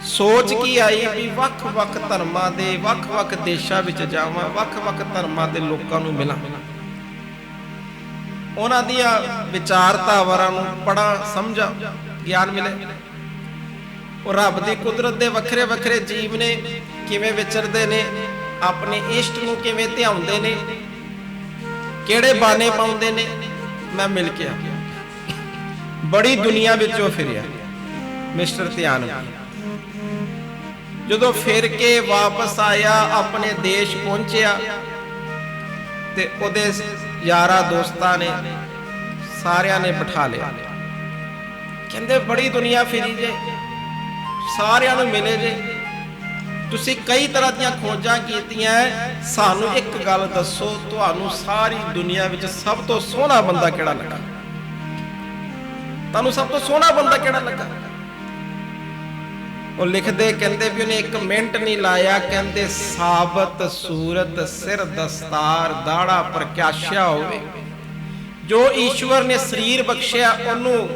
ਸੋਚ ਕੀ ਆਈ ਵੀ ਵੱਖ-ਵੱਖ ਧਰਮਾਂ ਦੇ ਵੱਖ-ਵੱਖ ਦੇਸ਼ਾਂ ਵਿੱਚ ਜਾਵਾਂ, ਵੱਖ-ਵੱਖ ਧਰਮਾਂ ਦੇ ਲੋਕਾਂ ਨੂੰ ਮਿਲਾਂ, ਉਹਨਾਂ ਦੀਆਂ ਵਿਚਾਰਧਾਵਾਂ ਨੂੰ ਪੜ੍ਹਾਂ, ਸਮਝਾਂ, ਗਿਆਨ ਮਿਲੇ। ਉਹ ਰੱਬ ਦੀ ਕੁਦਰਤ ਦੇ ਵੱਖਰੇ ਵੱਖਰੇ ਜੀਵ ਨੇ, ਕਿਵੇਂ ਵਿਚਰਦੇ ਨੇ, ਆਪਣੇ ਇਸ਼ਟ ਨੂੰ ਕਿਵੇਂ ਧਿਆਉਂਦੇ ਨੇ, ਕਿਹੜੇ ਬਾਣੇ ਪਾਉਂਦੇ ਨੇ, ਮੈਂ ਮਿਲ ਕੇ ਆ। ਬੜੀ ਦੁਨੀਆ ਵਿੱਚ ਉਹ ਫਿਰਿਆ ਮਿਸਟਰ ਧਿਆਨਵੀ। ਜਦੋਂ ਫਿਰ ਕੇ ਵਾਪਸ ਆਇਆ, ਆਪਣੇ ਦੇਸ਼ ਪਹੁੰਚਿਆ ਤੇ ਉਹਦੇ ਯਾਰਾਂ ਦੋਸਤਾਂ ਨੇ ਸਾਰਿਆਂ ਨੇ ਬਿਠਾ ਲਿਆ। ਕਹਿੰਦੇ ਬੜੀ ਦੁਨੀਆ ਫਿਰੀ ਜੇ, ਸਾਰਿਆਂ ਨੂੰ ਮਿਲੇ ਜੇ, ਤੁਸੀਂ ਕਈ ਤਰ੍ਹਾਂ ਦੀਆਂ ਖੋਜਾਂ ਕੀਤੀਆਂ, ਸਾਨੂੰ ਇੱਕ ਗੱਲ ਦੱਸੋ, ਤੁਹਾਨੂੰ ਸਾਰੀ ਦੁਨੀਆ ਵਿੱਚ ਸਭ ਤੋਂ ਸੋਹਣਾ ਬੰਦਾ ਕਿਹੜਾ ਲੱਗਾ? ਤੁਹਾਨੂੰ ਸਭ ਤੋਂ ਸੋਹਣਾ ਬੰਦਾ ਕਿਹੜਾ ਲੱਗਾ? ਉਹ ਲਿਖਦੇ, ਕਹਿੰਦੇ ਵੀ ਉਹਨੇ ਇੱਕ ਮਿੰਟ ਨਹੀਂ ਲਾਇਆ, ਕਹਿੰਦੇ ਸਾਬਤ ਸੂਰਤ, ਸਿਰ ਦਸਤਾਰ, ਦਾੜਾ ਪ੍ਰਕਾਸ਼ਿਆ ਹੋਵੇ, ਜੋ ਈਸ਼ਵਰ ਨੇ ਸਰੀਰ ਬਖਸ਼ਿਆ ਉਹਨੂੰ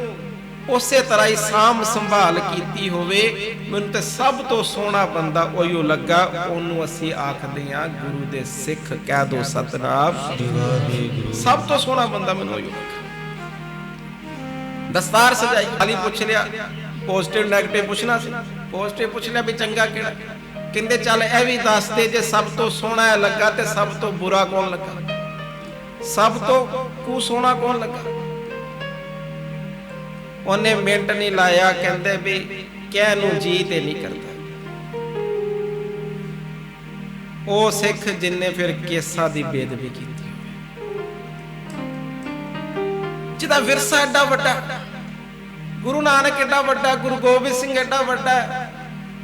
ਉਸੇ ਤਰ੍ਹਾਂ ਹੀ ਸਾਂਭ ਸੰਭਾਲ ਕੀਤੀ ਹੋਵੇ। ਮੈਨੂੰ ਤੇ ਸਭ ਤੋਂ ਸੋਹਣਾ ਬੰਦਾ ਉਹੀਓ ਲੱਗਾ। ਉਹਨੂੰ ਅਸੀਂ ਆਖਦੇ ਹਾਂ ਗੁਰੂ ਦੇ ਸਿੱਖ, ਕਹਿ ਦੋ ਸਤਿਨਾਮ। ਸਭ ਤੋਂ ਸੋਹਣਾ ਬੰਦਾ ਮੈਨੂੰ ਉਹੀਓ ਲੱਗਾ। ਦਸਤਾਰ ਸਜਾਈ, ਖਾਲੀ ਪੁੱਛ ਲਿਆ, ਪੋਜ਼ਿਟਿਵ ਨੈਗੇਟਿਵ ਪੁੱਛਣਾ ਸੀ। ਪੋਜ਼ਿਟਿਵ ਪੁੱਛ ਲਿਆ ਵੀ ਚੰਗਾ ਕਿਹੜਾ? ਕਹਿੰਦੇ ਚੱਲ ਇਹ ਵੀ ਦੱਸ ਦੇ, ਜੇ ਸਭ ਤੋਂ ਸੋਹਣਾ ਲੱਗਾ ਤੇ ਸਭ ਤੋਂ ਬੁਰਾ ਕੌਣ ਲੱਗਾ? ਸਭ ਤੋਂ ਕੂ ਸੋਹਣਾ ਕੌਣ ਲੱਗਾ? ਉਹਨੇ ਮਿੰਟ ਨਹੀਂ ਲਾਇਆ, ਕਹਿੰਦੇ ਵੀ ਕਹਿ ਨੂੰ ਜੀ ਤੇ ਨਹੀਂ ਕਰਦਾ। ਉਹ ਸਿੱਖ ਜਿਨਨੇ ਫਿਰ ਕੇਸਾਂ ਦੀ ਬੇਦਬੀ ਕੀਤੀ, ਜਿਹਦਾ ਵਿਰਸਾ ਐਡਾ ਵੱਡਾ, ਗੁਰੂ ਨਾਨਕ ਐਡਾ ਵੱਡਾ, ਗੁਰੂ ਗੋਬਿੰਦ ਸਿੰਘ ਐਡਾ ਵੱਡਾ,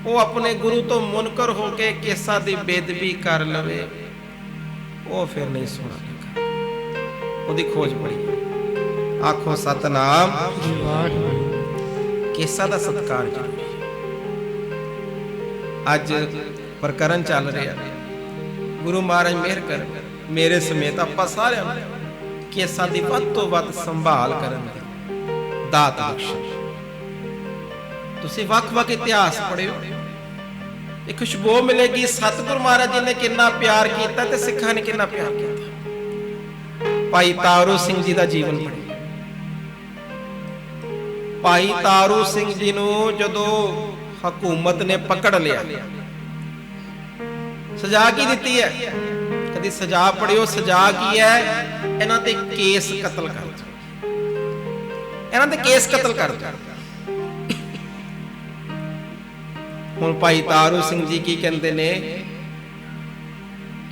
ਉਹ ਆਪਣੇ ਗੁਰੂ ਤੋਂ ਮੁਨਕਰ ਹੋ ਕੇ ਕੇਸਾਂ ਦੀ ਬੇਦਬੀ ਕਰ ਲਵੇ, ਉਹ ਫਿਰ ਨਹੀਂ ਸੋਹਣਾ ਲੱਗਾ। ਉਹਦੀ ਖੋਜ ਪੜੀ। ਆਖੋ ਸਤਨਾਮ। ਕੇਸਾਂ ਦਾ ਸਤਿਕਾਰ ਜ਼ਰੂਰੀ ਹੈ। ਅੱਜ ਪ੍ਰਕਰਨ ਚੱਲ ਰਿਹਾ, ਗੁਰੂ ਮਹਾਰਾਜ ਮਿਹਰ ਕਰ, ਮੇਰੇ ਸਮੇਤ ਆਪਾਂ ਸਾਰਿਆਂ ਨੂੰ ਕੇਸਾਂ ਦੀ ਵੱਧ ਤੋਂ ਵੱਧ ਸੰਭਾਲ ਕਰਨ ਦੀ ਦਾਤ ਬਖਸ਼ੇ। ਤੁਸੀਂ ਵੱਖ-ਵੱਖ ਇਤਿਹਾਸ ਪੜ੍ਹਿਓ, ਇੱਕ ਖੁਸ਼ਬੂ ਮਿਲੇਗੀ ਸਤਿਗੁਰੂ ਮਹਾਰਾਜ ਜੀ ਨੇ ਕਿੰਨਾ ਪਿਆਰ ਕੀਤਾ ਤੇ ਸਿੱਖਾਂ ਨੇ ਕਿੰਨਾ ਪਿਆਰ ਕੀਤਾ। ਭਾਈ ਤਾਰੂ ਸਿੰਘ ਜੀ ਦਾ ਜੀਵਨ ਪੜ੍ਹਿਓ। ਭਾਈ ਤਾਰੂ ਸਿੰਘ ਜੀ ਨੂੰ ਜਦੋਂ ਹਕੂਮਤ ਨੇ ਪਕੜ ਲਿਆ, ਸਜ਼ਾ ਕੀ ਦਿੱਤੀ ਹੈ? ਕਦੀ ਸਜ਼ਾ ਪੜਿਓ, ਸਜ਼ਾ ਕੀ ਹੈ? ਇਹਨਾਂ ਤੇ ਕੇਸ ਕਤਲ ਕਰ ਦਿਓ, ਇਹਨਾਂ ਤੇ ਕੇਸ ਕਤਲ ਕਰ ਦਿਓ। ਹੁਣ ਭਾਈ ਤਾਰੂ ਸਿੰਘ ਜੀ ਕੀ ਕਹਿੰਦੇ ਨੇ?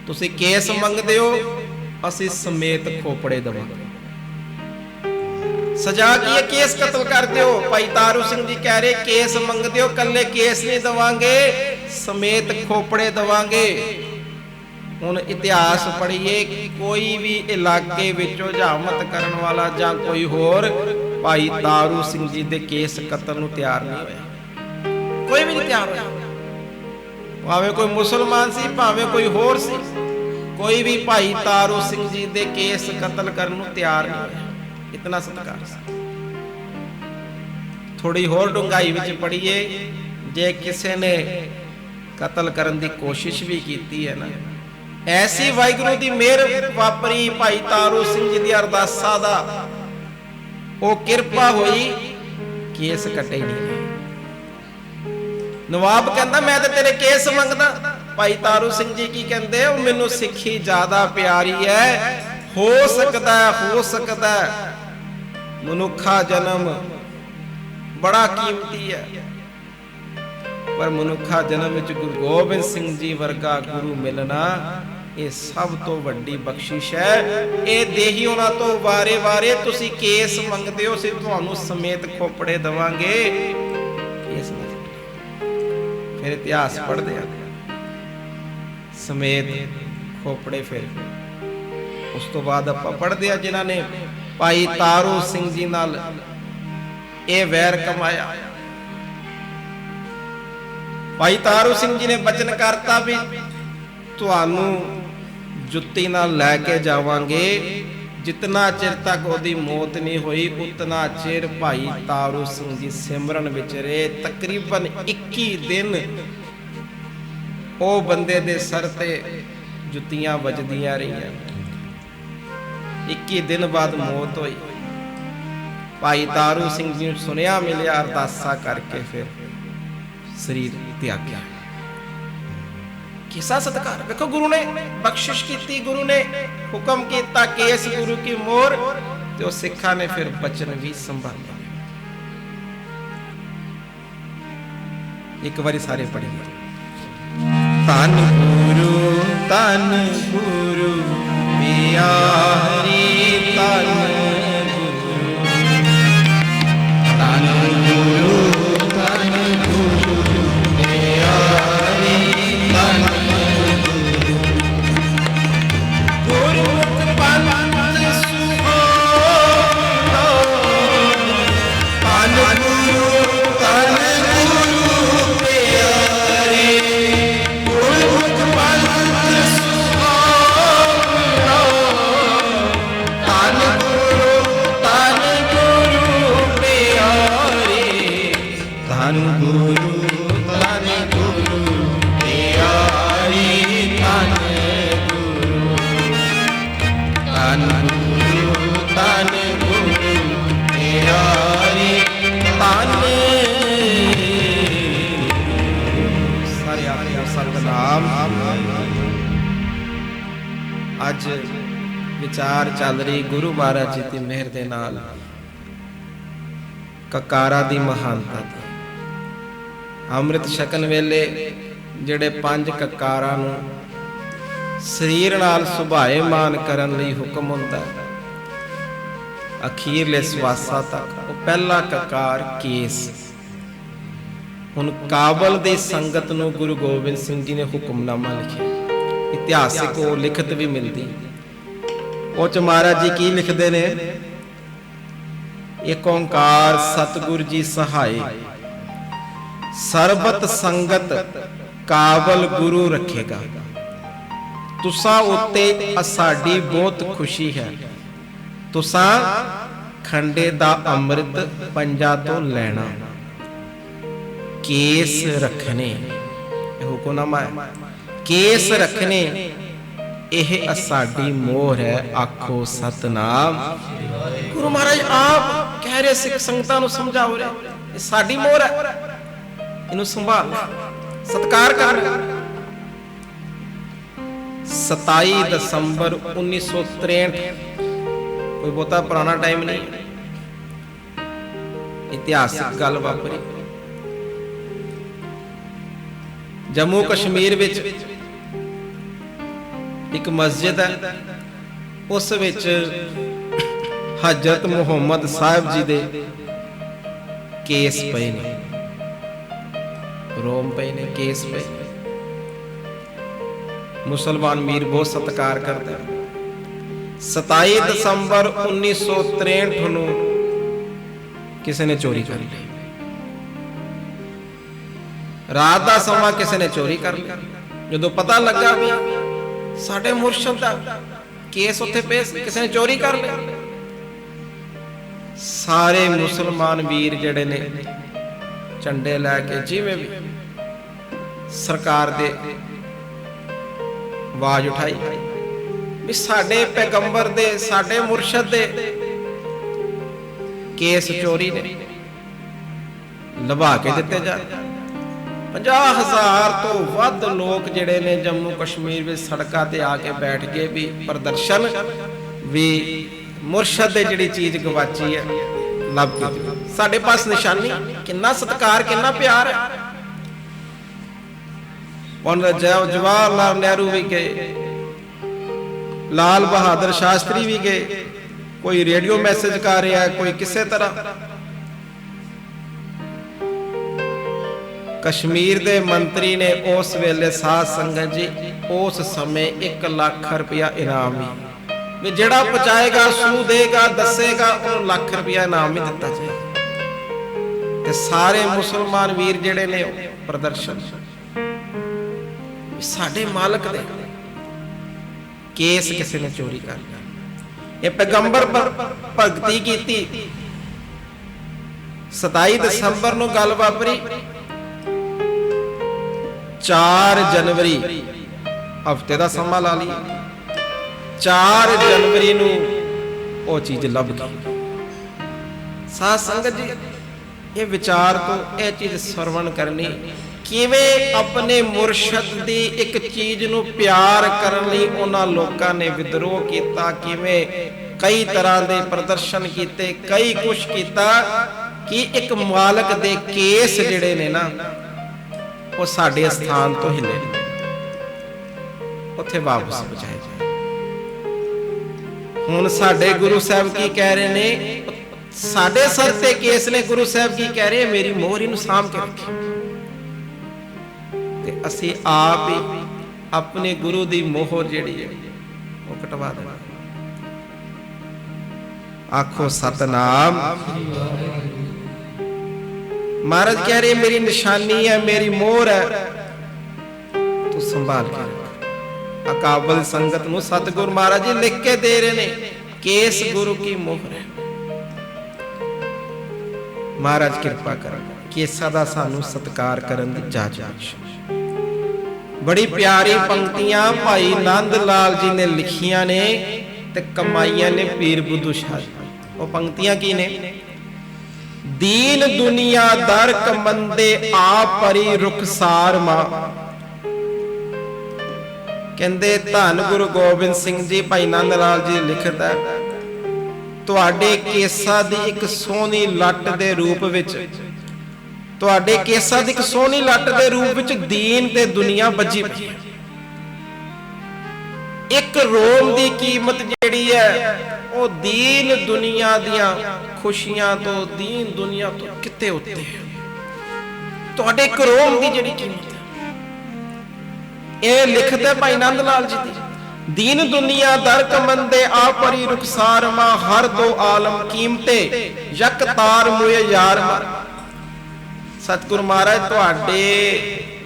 ਤੁਸੀਂ ਕੇਸ ਮੰਗਦੇ ਹੋ, ਅਸੀਂ ਸਮੇਤ ਖੋਪੜੇ ਦੇਵਾਂਗੇ। ਸਜ਼ਾ ਕੀ ਹੈ? ਕੇਸ ਕਤਲ ਕਰ ਦਿਓ। ਭਾਈ ਤਾਰੂ ਸਿੰਘ ਜੀ ਕਹਿ ਰਹੇ ਕੇਸ ਮੰਗਦੇ ਹੋ, ਕੱਲੇ ਕੇਸ ਨਹੀਂ ਦਵਾਂਗੇ, ਸਮੇਤ ਖੋਪੜੇ ਦਵਾਂਗੇ। ਹੁਣ ਇਤਿਹਾਸ ਪੜ੍ਹੀਏ, ਕੋਈ ਵੀ ਇਲਾਕੇ ਵਿੱਚੋਂ ਹਜਾਮਤ ਕਰਨ ਵਾਲਾ ਜਾਂ ਕੋਈ ਹੋਰ ਭਾਈ ਤਾਰੂ ਸਿੰਘ ਜੀ ਦੇ ਕੇਸ ਕਤਲ ਨੂੰ ਤਿਆਰ ਨਹੀਂ ਹੋਇਆ। ਕੋਈ ਵੀ ਨਹੀਂ ਤਿਆਰ ਹੋਇਆ, ਭਾਵੇਂ ਕੋਈ ਮੁਸਲਮਾਨ ਸੀ, ਭਾਵੇਂ ਕੋਈ ਹੋਰ ਸੀ, ਕੋਈ ਵੀ ਭਾਈ ਤਾਰੂ ਸਿੰਘ ਜੀ ਦੇ ਕੇਸ ਕਤਲ ਕਰਨ ਨੂੰ ਤਿਆਰ ਨਹੀਂ ਹੋਇਆ। ਇਤਨਾ ਸਤਿਕਾਰ ਸੀ। ਥੋੜੀ ਹੋਰ ਡੂੰਘਾਈ ਵਿੱਚ ਪੜ੍ਹੀਏ, ਜੇ ਕਿਸੇ ਨੇ ਕਤਲ ਕਰਨ ਦੀ ਕੋਸ਼ਿਸ਼ ਵੀ ਕੀਤੀ ਹੈ ਨਾ, ਐਸੀ ਵਾਹਿਗੁਰੂ ਦੀ ਮਿਹਰ ਵਾਪਰੀ ਭਾਈ ਤਾਰੂ ਸਿੰਘ ਜੀ ਦੀ ਅਰਦਾਸਾਂ ਦਾ, ਉਹ ਕਿਰਪਾ ਹੋਈ, ਕੇਸ ਕੱਟੇ ਨਹੀਂ ਗਏ। ਨਵਾਬ ਕਹਿੰਦਾ ਮੈਂ ਤੇ ਤੇਰੇ ਕੇਸ ਮੰਗਦਾ। ਭਾਈ ਤਾਰੂ ਸਿੰਘ ਜੀ ਕੀ ਕਹਿੰਦੇ? ਉਹ ਮੈਨੂੰ ਸਿੱਖੀ ਜ਼ਿਆਦਾ ਪਿਆਰੀ ਹੈ, ਹੋ ਸਕਦਾ ਮਨੁੱਖਾ ਜਨਮ ਬੜਾ ਕੀਮਤੀ ਹੈ, ਪਰ ਮਨੁੱਖਾ ਜਨਮ ਵਿੱਚ ਗੁਰੂ ਗੋਬਿੰਦ ਸਿੰਘ ਜੀ ਵਰਗਾ ਗੁਰੂ ਮਿਲਣਾ ਇਹ ਸਭ ਤੋਂ ਵੱਡੀ ਬਖਸ਼ਿਸ਼ ਹੈ। ਇਹ ਦੇਹੀ ਉਹਨਾਂ ਤੋਂ ਵਾਰੇ ਤੁਸੀਂ ਕੇਸ ਮੰਗਦੇ ਹੋ, ਅਸੀਂ ਤੁਹਾਨੂੰ ਸਮੇਤ ਖੋਪੜੇ ਦੇਵਾਂਗੇ। ਕੇਸ ਫਿਰ ਇਤਿਹਾਸ ਪੜ੍ਹਦੇ ਆ, ਸਮੇਤ ਖੋਪੜੇ। ਫਿਰ ਉਸ ਤੋਂ ਬਾਅਦ ਆਪਾਂ ਪੜ੍ਹਦੇ ਆ ਜਿਨ੍ਹਾਂ ਨੇ ਭਾਈ ਤਾਰੂ ਸਿੰਘ ਜੀ ਨਾਲ ਇਹ ਵੈਰ ਕਮਾਇਆ। ਭਾਈ ਤਾਰੂ ਸਿੰਘ ਜੀ ਨੇ ਬਚਨ ਕਰਤਾ ਵੀ ਤੁਹਾਨੂੰ ਜੁੱਤੀ ਨਾਲ ਲੈ ਕੇ ਜਾਵਾਂਗੇ, ਜਿਤਨਾ ਚਿਰ ਤੱਕ ਉਹਦੀ ਮੌਤ ਨਹੀਂ ਹੋਈ ਉਤਨਾ ਚਿਰ ਭਾਈ ਤਾਰੂ ਸਿੰਘ ਜੀ ਸਿਮਰਨ ਵਿੱਚ ਰਹੇ। ਤਕਰੀਬਨ 21 ਦਿਨ ਉਹ ਬੰਦੇ ਦੇ ਸਰ ਤੇ ਜੁੱਤੀਆਂ ਵੱਜਦੀਆਂ ਰਹੀਆਂ। 21 ਦਿਨ ਬਾਅਦ ਮੌਤ ਹੋਈ। ਭਾਈ ਤਾਰੂ ਸਿੰਘ ਜੀ ਨੂੰ ਸੁਨੇਹਾ ਮਿਲਿਆ, ਅਰਦਾਸਾ ਕਰਕੇ ਫਿਰ ਸਰੀਰ ਤਿਆਗਿਆ। ਕਿਸਾ ਸਤਿਕਾਰ ਵੇਖੋ, ਗੁਰੂ ਨੇ ਬਖਸ਼ਿਸ਼ ਕੀਤੀ, ਗੁਰੂ ਨੇ ਹੁਕਮ ਕੀਤਾ, ਕੇਸ ਗੁਰੂ ਕੀ ਮੋਹਰ, ਤੇ ਉਹ ਸਿੱਖਾਂ ਨੇ ਫਿਰ ਬਚਨ ਵੀ ਸੰਭਾਲਿਆ। ਇੱਕ ਵਾਰੀ ਸਾਰੇ ਪੜ੍ਹੀਏ। ਧੰਨ ਗੁਰੂ ਪਿਆਰੀ, ਧੰਨ ਗੁਰੂ, ਧੰਨ ਗੁਰੂ ਪਿਆਰੀ, ਧੰਨ ਗੁਰੂ, ਗੁਰਮੁਖ ਪੰਥ ਸੁਹਾਵਣਾ, ਧੰਨ ਗੁਰੂ ਪਿਆਰੀ, ਗੁਰਮੁਖ ਪੰਥ ਸੁਹਾਵਣਾ, ਧੰਨ ਗੁਰੂ ਪਿਆਰੀ, ਧੰਨ ਗੁਰੂ ਪਿਆਰੀ, ਧੰਨ ਗੁਰੂ, ਧੰਨ ਗੁਰੂ ਪਿਆਰੀ, ਧੰਨ। ਸਾਰੇ ਆਪਣੇ ਸਤਿਨਾਮ। ਅੱਜ ਵਿਚਾਰ ਚੱਲ ਰਹੀ ਗੁਰੂ ਮਹਾਰਾਜ ਜੀ ਦੀ ਮਿਹਰ ਦੇ ਨਾਲ ਕਕਾਰਾਂ ਦੀ ਮਹਾਨਤਾ। ਅੰਮ੍ਰਿਤ ਛਕਣ ਵੇਲੇ ਜਿਹੜੇ 5 ਕਕਾਰਾਂ ਨੂੰ ਸਰੀਰ ਨਾਲ ਸੁਭਾਏਮਾਨ ਕਰਨ ਲਈ ਹੁਕਮ ਹੁੰਦਾ ਹੈ, ਅਖੀਰਲੇ ਸਵਾਸਾਂ ਤੱਕ। ਉਹ ਪਹਿਲਾ ਕਕਾਰ ਕੇਸ। ਹੁਣ ਕਾਬਲ ਦੀ ਸੰਗਤ ਨੂੰ ਗੁਰੂ ਗੋਬਿੰਦ ਸਿੰਘ ਜੀ ਨੇ ਹੁਕਮਨਾਮਾ ਲਿਖਿਆ। ਇਤਿਹਾਸਿਕ ਉਹ ਲਿਖਤ ਵੀ ਮਿਲਦੀ। ਉਹ ਚ ਮਹਾਰਾਜ ਜੀ ਕੀ ਲਿਖਦੇ ਨੇ? ਏਕ ਓੰਕਾਰ ਸਤਿਗੁਰ ਜੀ ਸਹਾਏ, ਸਰਬਤ ਸੰਗਤ ਕਾਬਲ ਗੁਰੂ ਰੱਖੇਗਾ। ਤੁਸਾਂ ਉੱਤੇ ਸਾਡੀ ਬਹੁਤ ਖੁਸ਼ੀ ਹੈ। ਤੁਸਾਂ ਖੰਡੇ ਦਾ ਅੰਮ੍ਰਿਤ ਪੰਜਾਂ ਤੋਂ ਲੈਣਾ, ਕੇਸ ਰੱਖਣੇ। ਇਹ ਹੁਕਮਨਾਮਾ ਹੈ। ਕੇਸ ਰੱਖਣੇ ਇਹ ਸਾਡੀ ਮੋਹਰ ਹੈ। ਆਖੋ ਸਤਨਾਮ। ਗੁਰੂ ਮਹਾਰਾਜ ਆਪ ਕਹਿ ਰਹੇ ਸਿੱਖ ਸੰਗਤਾਂ ਨੂੰ ਸਮਝਾਓ ਰਹੇ, ਇਹ ਸਾਡੀ ਮੋਹਰ ਹੈ, ਇਹਨੂੰ ਸੰਭਾਲ, ਸਤਿਕਾਰ ਕਰ। 27 ਦਸੰਬਰ 1963, ਕੋਈ ਬਹੁਤਾ ਪੁਰਾਣਾ ਟਾਈਮ ਨਹੀਂ, ਇਤਿਹਾਸਿਕ ਗੱਲ ਵਾਪਰੀ। ਜੰਮੂ ਕਸ਼ਮੀਰ ਵਿੱਚ ਇੱਕ ਮਸਜਿਦ ਹੈ, ਉਸ ਵਿੱਚ ਹਜ਼ਰਤ ਮੁਹੰਮਦ ਸਾਹਿਬ ਜੀ ਦੇ ਕੇਸ ਪਏ ਨੇ, ਰੋਮ ਪਏ ਨੇ, ਕੇਸ ਪਏ। ਮੁਸਲਮਾਨ ਵੀਰ ਬਹੁਤ ਸਤਿਕਾਰ ਕਰਦੇ। 27 ਦਸੰਬਰ 1963 ਨੂੰ ਕਿਸੇ ਨੇ ਚੋਰੀ ਕਰ ਲਈ। ਰਾਤ ਦਾ ਸਮਾਂ ਕਿਸੇ ਨੇ ਚੋਰੀ ਕਰ ਲਈ। ਜਦੋਂ ਪਤਾ ਲੱਗਾ ਵੀ ਸਾਡੇ ਮੁਰਸ਼ਦ ਦਾ ਕੇਸ ਉੱਥੇ ਪਏ ਸੀ, ਕਿਸੇ ਨੇ ਚੋਰੀ ਕਰ ਲਿਆ। ਸਾਰੇ ਮੁਸਲਮਾਨ ਵੀਰ ਜਿਹੜੇ ਨੇ ਝੰਡੇ ਲੈ ਕੇ ਜਿਵੇਂ ਵੀ ਸਰਕਾਰ ਦੇ ਆਵਾਜ਼ ਉਠਾਈ ਵੀ ਸਾਡੇ ਪੈਗੰਬਰ ਦੇ, ਸਾਡੇ ਮੁਰਸ਼ਦ ਦੇ ਕੇਸ ਚੋਰੀ ਨੇ, ਲਵਾ ਕੇ ਦਿੱਤੇ ਜਾ। 50,000 ਤੋਂ ਵੱਧ ਲੋਕ ਜਿਹੜੇ ਨੇ ਜੰਮੂ ਕਸ਼ਮੀਰ ਵਿੱਚ ਸੜਕਾਂ ਤੇ ਆ ਕੇ ਬੈਠ ਗਏ ਵੀ ਪ੍ਰਦਰਸ਼ਨ, ਵੀ ਮੁਰਸ਼ਦ ਦੇ ਜਿਹੜੀ ਚੀਜ਼ ਗਵਾਚੀ ਹੈ ਲੱਭ ਕੇ ਦਿਓ। ਸਾਡੇ ਪਾਸ ਨਿਸ਼ਾਨੀ, ਕਿੰਨਾ ਸਤਿਕਾਰ, ਕਿੰਨਾ ਪਿਆਰ ਹੈ। ਜਵਾਹਰ ਲਾਲ ਨਹਿਰੂ ਵੀ ਗਏ, ਲਾਲ ਬਹਾਦਰ ਸ਼ਾਸਤਰੀ ਵੀ ਗਏ, ਕੋਈ ਰੇਡੀਓ ਮੈਸੇਜ ਕਰ ਰਿਹਾ, ਕੋਈ ਕਿਸੇ ਤਰ੍ਹਾਂ। ਕਸ਼ਮੀਰ ਦੇ ਮੰਤਰੀ ਨੇ ਉਸ ਵੇਲੇ ਸਾਧ ਸੰਗਤ ਜੀ ਉਸ ਸਮੇਂ 1 ਲੱਖ ਰੁਪਇਆ ਇਨਾਮ ਵੀ ਜਿਹੜਾ ਪਹੁੰਚਾਏਗਾ, ਸੂ ਦੇਗਾ, ਦੱਸੇਗਾ, ਉਹਨੂੰ ਲੱਖ ਰੁਪਇਆ ਇਨਾਮ ਵੀ ਦਿੱਤਾ ਜਾਏ। ਤੇ ਸਾਰੇ ਮੁਸਲਮਾਨ ਵੀਰ ਜਿਹੜੇ ਨੇ प्रदर्शन साडे मालक दे केस किसी ने चोरी कर लिया। ये पैगंबर पर भगती की 27 दसंबर नूं गल वापरी। 4 जनवरी हफ्ते का समा ला लिया, 4 जनवरी नूं वो चीज लभ गई। साध संगत जी, ये विचार तो यह चीज सरवण करनी किवें अपने मुरशद दी एक चीज नूं प्यार करन लई उन्हां लोकां ने विद्रोह किया, किवें कई तरह के प्रदर्शन किए, कई कुछ किया कि एक मालक दे केस जिहड़े ने ना वो साडे स्थान तो हिले उत्थे वापस पहुंचाए जाए। हुण साडे गुरु साहब की कह रहे ने, साडे सर ते केस ने, गुरु साहब की कह रहे मेरी मोहर इनू साम के रखी। ते असी आप ही अपने गुरु दी मोहर जिहड़ी है वो कटवा देना। आखो सतनाम। महाराज कह रहे मेरी निशानी है, मेरी मोहर है, तू संभाल के रख। अकाबल संगत नूं सतगुरु महाराज जी लिख के दे रहे ने, केस गुरु की मोहर है। महाराज कृपा कर केसा दा सानू सत्कार करन दी जाच बख्शो। बड़ी प्यारी पंक्तियां भाई नंद लाल जी ने लिखियां ने ते कमाईयां ने पीर बुद्धू शाह जी। वो पंक्तियां की ने, दीन दुनिया दर कमंदे आप परी रुखसार मां। कहंदे धन गुरु गोबिंद सिंह जी भाई नंद लाल जी लिखदा, तुहाडे केसा दी एक सोहनी लट दे रूप विच, तुहाडे केसा दी एक सोहनी लट दे रूप विच दीन ते दुनिया बजी पई है। एक रोम दी कीमत जिहड़ी है वो दीन दुनिया दियां खुशियां तो, दीन दुनिया तो किते उत्ते है। तुहाडे एक रोम दी जिहड़ी कीमत है, ये लिखदे भाई नंद लाल जी दी। दीन दुनिया दर कमंदे आ परी रुखसार मां, हर दो आलम कीमते यक तार मुए यार मां। सतगुरु महाराज तुहाडे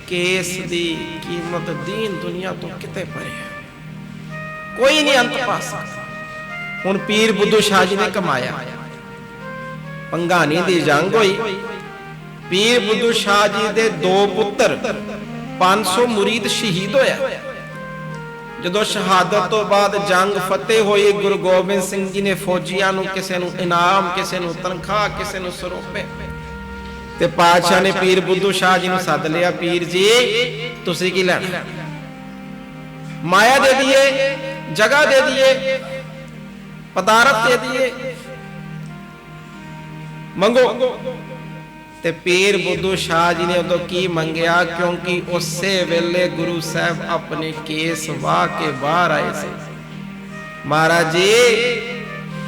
केस दी कीमत दीन दुनिया तो किते परे है, कोई नहीं अंत पा सकता। हुण पीर बुद्धू शाह जी ने कमाया, पंघानी दी जंग होई, पीर बुद्धू शाह जी दे 2 पुत्र 500 मुरीद शहीद होया। जदों शहादत तो बाद जंग फतेह हुई, गुरु गोबिंद सिंह जी ने फौजियां नूं किसे नूं इनाम, किसे नूं तनख्वाह, किसे नूं सरोपे, ते पातशाह ने पीर बुद्धू शाह जी नूं सद लिया, पीर जी तुसीं की लैणा? माया दे दिए, जगह दे दिए, पदारथ दे दिए, मंगो। ते पीर बुद्धू शाह जी ने उदों की मंगया, क्योंकि उसे वेले गुरु साहब अपने केस वाह के बाहर आए से। महाराज जी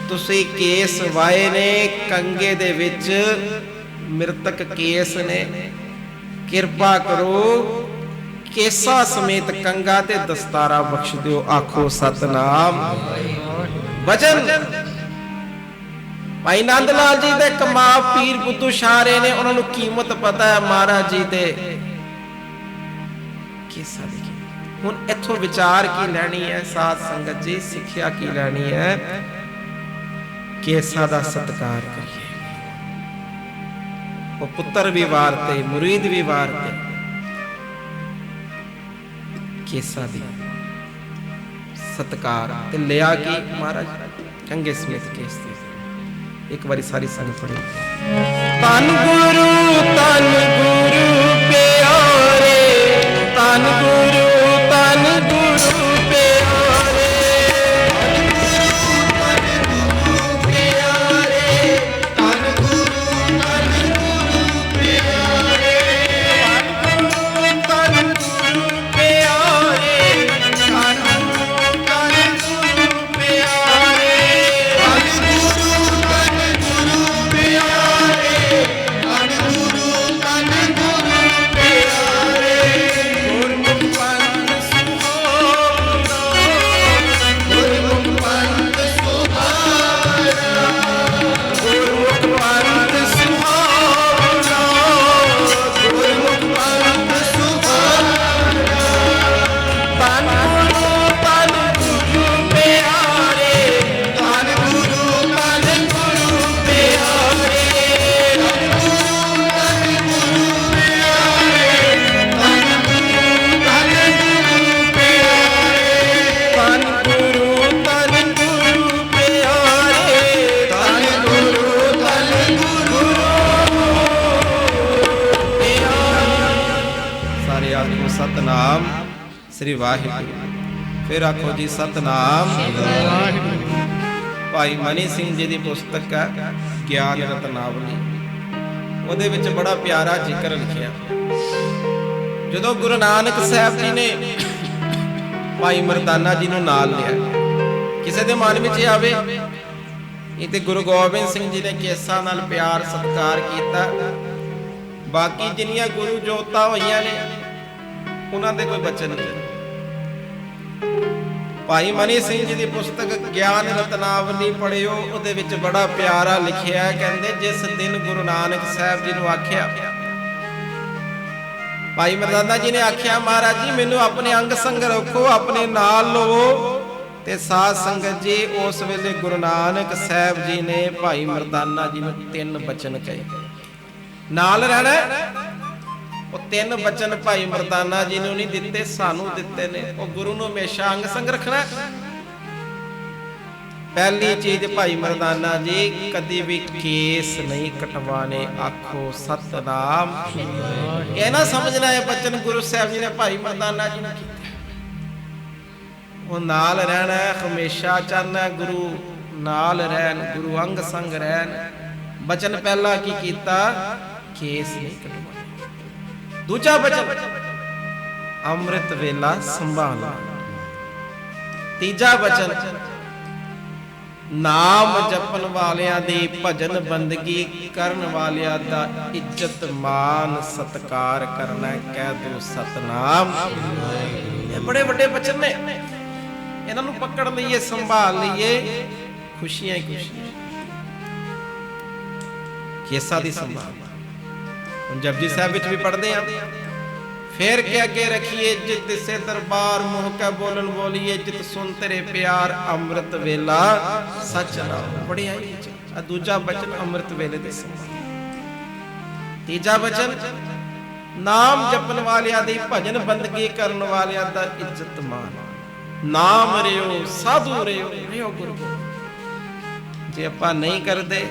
तुसी केस वाए ने, कंगे दे विच मृतक केस ने, कृपा करो केसा समेत कंगा ते दस्तारा बख्श दियो। आखो सतनाम। वचन भाई नंद लाल जी दे कमा पीर बुद्धू शाह ने, उन्होंने कीमत पता है महाराज जी दे केसा दी। हुण इथों विचार की लैनी है साध संगत जी, सिक्ख्या की लैनी है, केसा दा सत्कार करिए। वो पुत्र भी वारते, मुरीद भी वारते, केसा दी सत्कार ते लिया कि महाराज कंगे समेत केस दे। एक बारी सारी संगत पढ़ो। तन गुरु प्यारे, तन गुरु प्यारे, तन गुरु प्यारे, तन गुरु प्यारे, तन गुरु प्यारे, तन गुरु प्यारे, तन गुरु आखो सतनाम श्री वाहिगुरू। फिर आखो जी सतनाम। भाई मनी सिंह जी की पुस्तक है ज्ञान रत्नावली, ਉਹਦੇ ਵਿੱਚ बड़ा प्यारा जिक्र लिखिया। ਜਦੋਂ गुरु नानक साहब जी ने भाई मरदाना जी ਨੂੰ ਨਾਲ ਲਿਆ, ਕਿਸੇ ਦੇ ਮਨ ਵਿੱਚ ਆਵੇ ਇਹ ਤੇ ਗੁਰੂ ਗੋਬਿੰਦ ਸਿੰਘ ਜੀ ਨੇ ਕੇਸਾਂ ਨਾਲ ਪਿਆਰ ਸਤਿਕਾਰ ਕੀਤਾ। ਬਾਕੀ ਜਿੰਨੀਆਂ ਗੁਰੂ ਜੋਤਾਂ ਹੋਈਆਂ ਨੇ ਉਹਨਾਂ ਦੇ ਕੋਈ ਬਚਨ ਨਹੀਂ। ਭਾਈ ਮਨੀ ਸਿੰਘ ਜੀ ਦੀ ਪੁਸਤਕ ਗਿਆਨ ਰਤਨਾਵਲੀ ਪੜ੍ਹਿਓ, ਉਹਦੇ ਵਿੱਚ ਬੜਾ ਪਿਆਰਾ ਲਿਖਿਆ। ਕਹਿੰਦੇ ਜਿਸ ਦਿਨ ਗੁਰੂ ਨਾਨਕ ਸਾਹਿਬ ਜੀ ਨੂੰ ਆਖਿਆ, ਭਾਈ ਮਰਦਾਨਾ ਜੀ ਨੇ ਆਖਿਆ ਮਹਾਰਾਜ ਜੀ ਮੈਨੂੰ ਆਪਣੇ ਅੰਗ ਸੰਗ ਰੱਖੋ, ਆਪਣੇ ਨਾਲ ਲਵੋ। ਤੇ ਸਾਧ ਸੰਗਤ ਜੀ ਉਸ ਵੇਲੇ ਗੁਰੂ ਨਾਨਕ ਸਾਹਿਬ ਜੀ ਨੇ ਭਾਈ ਮਰਦਾਨਾ ਜੀ ਨੂੰ 3 ਬਚਨ ਕਹੇ, ਨਾਲ ਰਹਿਣਾ। ਉਹ 3 ਬਚਨ ਭਾਈ ਮਰਦਾਨਾ ਜੀ ਨੂੰ ਨਹੀਂ ਦਿੱਤੇ, ਸਾਨੂੰ ਦਿੱਤੇ ਨੇ। ਉਹ ਗੁਰੂ ਨੂੰ ਹਮੇਸ਼ਾ ਅੰਗ ਸੰਗ ਰੱਖਣਾ। ਪਹਿਲੀ ਚੀਜ਼ ਭਾਈ ਮਰਦਾਨਾ ਜੀ ਕਦੀ ਵੀ ਕੇਸ ਨਹੀਂ ਕਟਵਾਣੇ। ਆਖੋ ਸਤਨਾਮ। ਇਹ ਨਾ ਸਮਝਣਾ ਇਹ ਬਚਨ ਗੁਰੂ ਸਾਹਿਬ ਜੀ ਨੇ ਭਾਈ ਮਰਦਾਨਾ ਜੀ ਨੂੰ ਕੀਤੇ। ਉਹ ਨਾਲ ਰਹਿਣਾ ਹਮੇਸ਼ਾ ਚਾਹਨਾ, ਗੁਰੂ ਨਾਲ ਰਹਿਣ, ਗੁਰੂ ਅੰਗ ਸੰਗ ਰਹਿਣ। ਬਚਨ ਪਹਿਲਾ ਕੀ ਕੀਤਾ? ਕੇਸ ਨਹੀਂ ਕਟਵਾਉਣੇ। ਦੂਜਾ ਬਚਨ ਅੰਮ੍ਰਿਤ ਵੇਲਾ ਸੰਭਾਲਣਾ। ਤੀਜਾ ਬਚਨ ਨਾਮ ਜਪਣ ਵਾਲਿਆਂ ਦੀ, ਭਜਨ ਬੰਦਗੀ ਕਰਨ ਵਾਲਿਆਂ ਦਾ ਇੱਜ਼ਤ ਮਾਨ ਸਤਿਕਾਰ ਕਰਨਾ। ਕਹਿ ਦੋ ਸਤਨਾਮ। ਇਹ ਬੜੇ ਵੱਡੇ ਬਚਨ ਨੇ, ਇਹਨਾਂ ਨੂੰ ਪਕੜ ਲਈਏ, ਸੰਭਾਲ ਲਈਏ, ਖੁਸ਼ੀਆਂ ਹੀ ਖੁਸ਼ੀਆਂ। ਕੇਸਾਂ ਦੀ ਸੰਭਾਲ ਹੁਣ ਜਪਜੀ ਸਾਹਿਬ ਵਿੱਚ ਵੀ ਪੜ੍ਹਦੇ ਆ। ਫੇਰ ਕੇ ਅੱਗੇ ਰੱਖੀਏ ਜਿਤ ਦਿਸੇ ਦਰਬਾਰ, ਮੁਹ ਕੈ ਬੋਲਣ ਬੋਲੀਏ ਜਿਤ ਸੁਨ ਤੇਰੇ ਪਿਆਰ, ਅੰਮ੍ਰਿਤ ਵੇਲਾ ਸੱਚ ਨਾਮ। ਬੜੀ ਆਈ ਆ ਦੂਜਾ ਬਚਨ ਅੰਮ੍ਰਿਤ ਵੇਲੇ ਦੇ ਸੰਭਾਲ। ਤੀਜਾ ਬਚਨ ਨਾਮ ਜਪਣ ਵਾਲਿਆਂ ਦੀ, ਭਜਨ ਬੰਦਗੀ ਕਰਨ ਵਾਲਿਆਂ ਦਾ ਇੱਜ਼ਤ ਮਾਨ। ਨਾਮ ਰਿਓ ਸਾਧੂ ਰਿਓ, ਰਿਓ ਗੁਰੂ। ਜੇ ਆਪਾਂ ਨਹੀਂ ਕਰਦੇ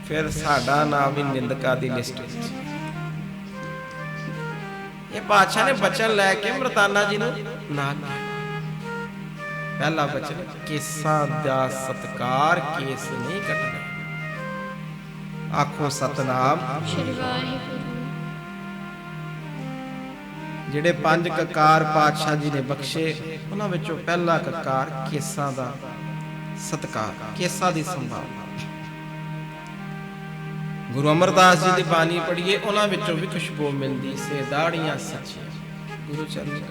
ਫਿਰ ਸਾਡਾ ਨਾਮ ਵੀ ਨਿੰਦਕਾਂ ਦੀ ਲਿਸਟ ਵਿੱਚ। ਇਹ ਬਾਦਸ਼ਾਹ ਨੇ ਬਚਨ ਲੈ ਕੇ ਮਰਦਾਨਾ ਜੀ ਨੂੰ ਨਾ ਪਹਿਲਾ ਬਚਨ ਕੇਸਾਂ ਦਾ ਸਤਿਕਾਰ, ਕੇਸ ਨਹੀਂ ਕੱਟਣਾ। ਆਖੋ ਸਤਨਾਮ ਸ੍ਰੀ ਵਾਹਿਗੁਰੂ। ਜਿਹੜੇ 5 ਕਕਾਰ ਪਾਤਸ਼ਾਹ ਜੀ ਨੇ ਬਖਸ਼ੇ, ਉਹਨਾਂ ਵਿੱਚੋਂ ਪਹਿਲਾ ਕਕਾਰ ਕੇਸਾਂ ਦਾ ਸਤਿਕਾਰ, ਕੇਸਾਂ ਦੀ ਸੰਭਾਲ। ਗੁਰੂ ਅਮਰਦਾਸ ਜੀ ਦੀ ਬਾਣੀ ਪੜ੍ਹੀਏ, ਉਹਨਾਂ ਵਿੱਚੋਂ ਵੀ ਖੁਸ਼ਬੂ ਮਿਲਦੀ ਸੇ ਦਾੜੀਆਂ ਸੱਚੀਆਂ ਗੁਰੂ ਚਰਨ।